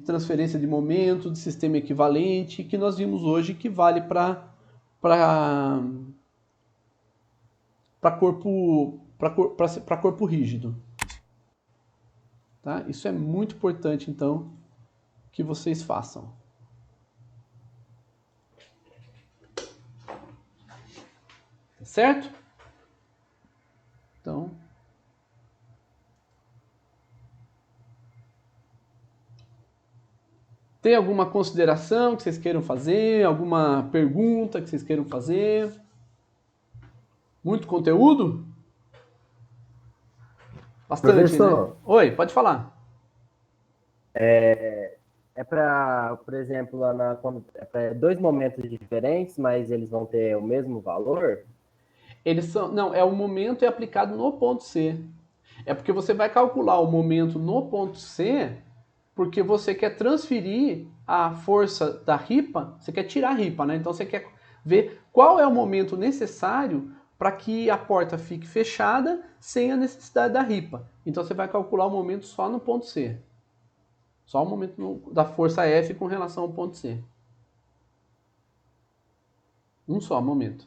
transferência de momento, de sistema equivalente, que nós vimos hoje que vale para corpo rígido. Tá? Isso é muito importante, então, que vocês façam. Tá certo? Então... Tem alguma consideração que vocês queiram fazer? Alguma pergunta que vocês queiram fazer? Muito conteúdo? Bastante, Professor, né? Oi, pode falar. para, por exemplo, dois momentos diferentes, mas eles vão ter o mesmo valor? Não, o momento é aplicado no ponto C. É porque você vai calcular o momento no ponto C, porque você quer transferir a força da ripa, você quer tirar a ripa, né? Então você quer ver qual é o momento necessário para que a porta fique fechada sem a necessidade da ripa. Então você vai calcular o momento só no ponto C. Só o momento da força F com relação ao ponto C. Um só momento.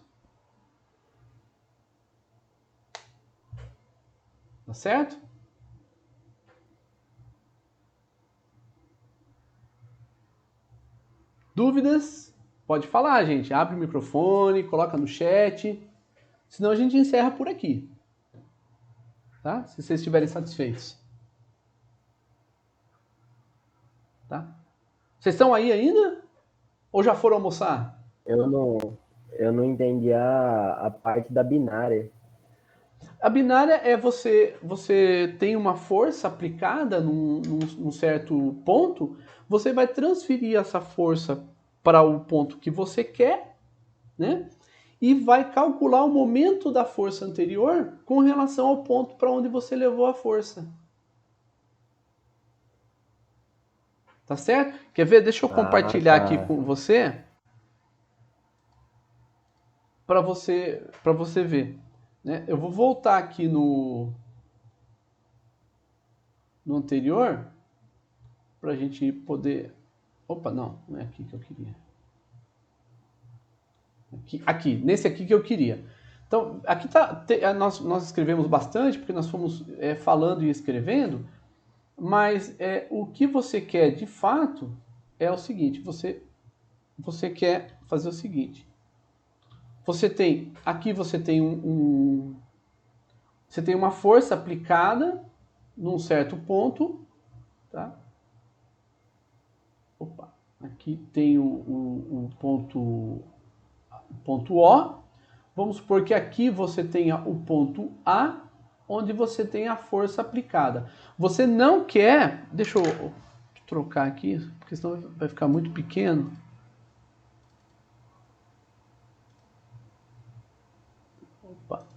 Tá certo? Dúvidas? Pode falar, gente. Abre o microfone, coloca no chat. Senão a gente encerra por aqui. Tá? Se vocês estiverem satisfeitos. Tá? Vocês estão aí ainda? Ou já foram almoçar? Eu não entendi a parte da binária. A binária é você tem uma força aplicada num certo ponto, você vai transferir essa força para o ponto que você quer, né? E vai calcular o momento da força anterior com relação ao ponto para onde você levou a força. Tá certo? Quer ver? Deixa eu Ah, compartilhar aqui tá. com você para você ver, né? Eu vou voltar aqui no anterior para a gente poder. Opa, não é aqui que eu queria. Aqui, nesse aqui que eu queria. Então, aqui tá, nós escrevemos bastante, porque nós fomos falando e escrevendo, mas o que você quer de fato é o seguinte: você quer fazer o seguinte. Aqui você tem você tem uma força aplicada num certo ponto, tá? Opa, aqui tem o ponto O. Vamos supor que aqui você tenha o ponto A, onde você tem a força aplicada. Você não quer, deixa eu trocar aqui, porque senão vai ficar muito pequeno. Opa.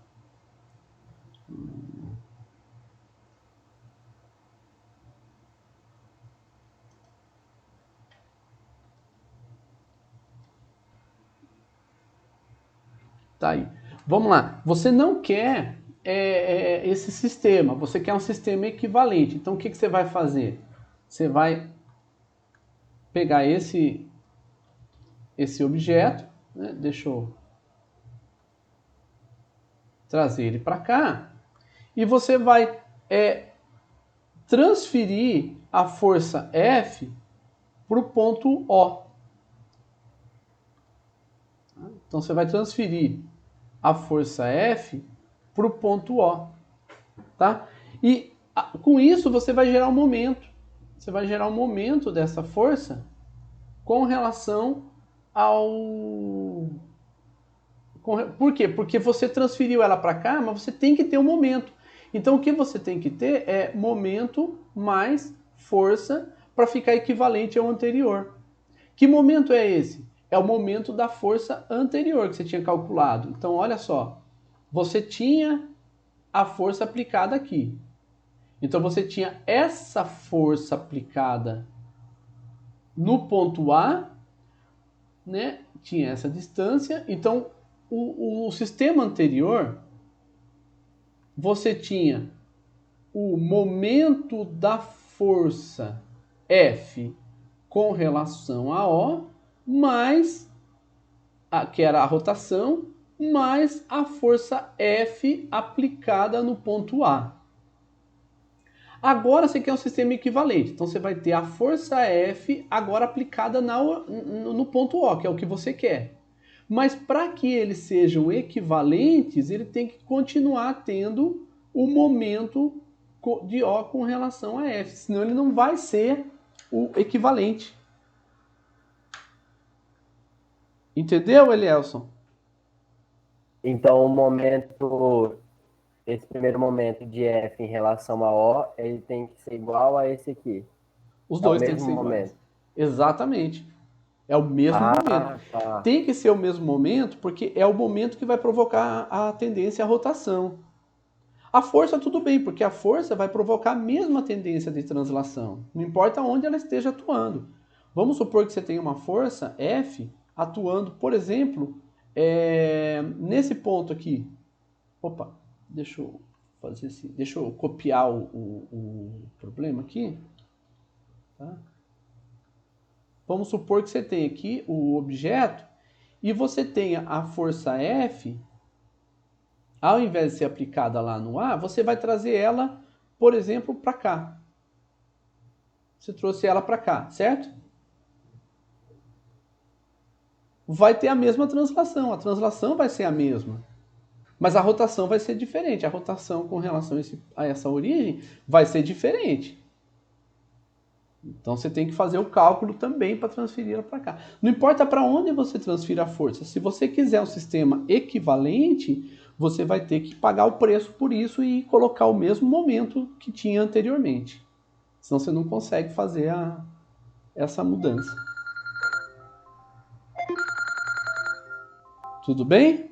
Tá aí. Vamos lá. Você não quer esse sistema, você quer um sistema equivalente. Então o que você vai fazer? Você vai pegar esse objeto, né? Deixa eu trazer ele para cá, e você vai transferir a força F para o ponto O. Então você vai transferir a força F para o ponto O. Tá? E com isso você vai gerar um momento. Você vai gerar um momento dessa força com relação ao. Por quê? Porque você transferiu ela para cá, mas você tem que ter um momento. Então o que você tem que ter é momento mais força para ficar equivalente ao anterior. Que momento é esse? É o momento da força anterior que você tinha calculado. Então olha só, você tinha a força aplicada aqui. Então você tinha essa força aplicada no ponto A, né? Tinha essa distância. Então o sistema anterior, você tinha o momento da força F com relação a O, mais que era a rotação, mais a força F aplicada no ponto A. Agora você quer um sistema equivalente, então você vai ter a força F agora aplicada no ponto O, que é o que você quer. Mas para que eles sejam equivalentes, ele tem que continuar tendo o momento de O com relação a F, senão ele não vai ser o equivalente. Entendeu, Elielson? Então, esse primeiro momento de F em relação a O, ele tem que ser igual a esse aqui. Os É o dois têm que mesmo ser iguais. momento. Exatamente. É o mesmo momento. Ah, tá. Tem que ser o mesmo momento porque é o momento que vai provocar a tendência à rotação. A força tudo bem, porque a força vai provocar a mesma tendência de translação, não importa onde ela esteja atuando. Vamos supor que você tenha uma força F atuando, por exemplo, nesse ponto aqui. Opa, deixa eu fazer assim, deixa eu copiar o problema aqui. Tá? Vamos supor que você tem aqui o objeto e você tenha a força F, ao invés de ser aplicada lá no A, você vai trazer ela, por exemplo, para cá. Você trouxe ela para cá, certo? Vai ter a mesma translação, a translação vai ser a mesma. Mas a rotação vai ser diferente. A rotação com relação a essa origem vai ser diferente. Então você tem que fazer o cálculo também para transferir ela para cá. Não importa para onde você transfira a força. Se você quiser um sistema equivalente, você vai ter que pagar o preço por isso e colocar o mesmo momento que tinha anteriormente. Senão você não consegue fazer essa mudança. Tudo bem?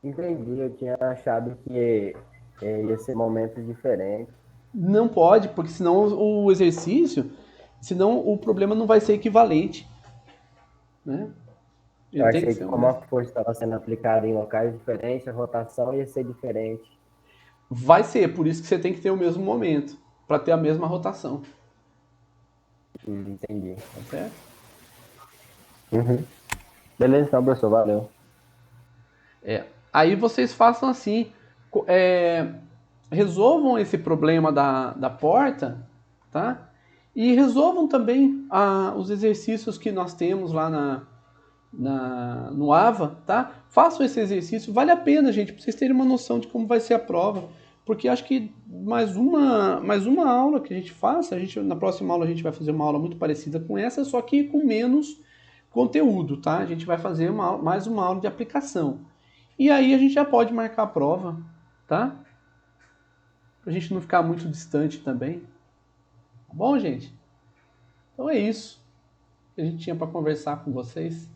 Entendi, eu tinha achado que ia ser momentos diferentes. Não pode, porque senão o exercício, senão o problema não vai ser equivalente, né? Eu Ele tem que achei que ser o como mesmo. a força estava sendo aplicada em locais diferentes, a rotação ia ser diferente. Vai ser, por isso que você tem que ter o mesmo momento, para ter a mesma rotação, Entendi. tá certo? Uhum. Beleza, então, professor, valeu. Aí vocês façam assim, resolvam esse problema da porta, tá? E resolvam também os exercícios que nós temos lá no AVA, tá? Façam esse exercício, vale a pena, gente, para vocês terem uma noção de como vai ser a prova, porque acho que mais uma aula que a gente faça, na próxima aula a gente vai fazer uma aula muito parecida com essa, só que com menos conteúdo, tá? A gente vai fazer mais uma aula de aplicação. E aí a gente já pode marcar a prova, tá? Pra gente não ficar muito distante também. Tá bom, gente? Então é isso que a gente tinha para conversar com vocês.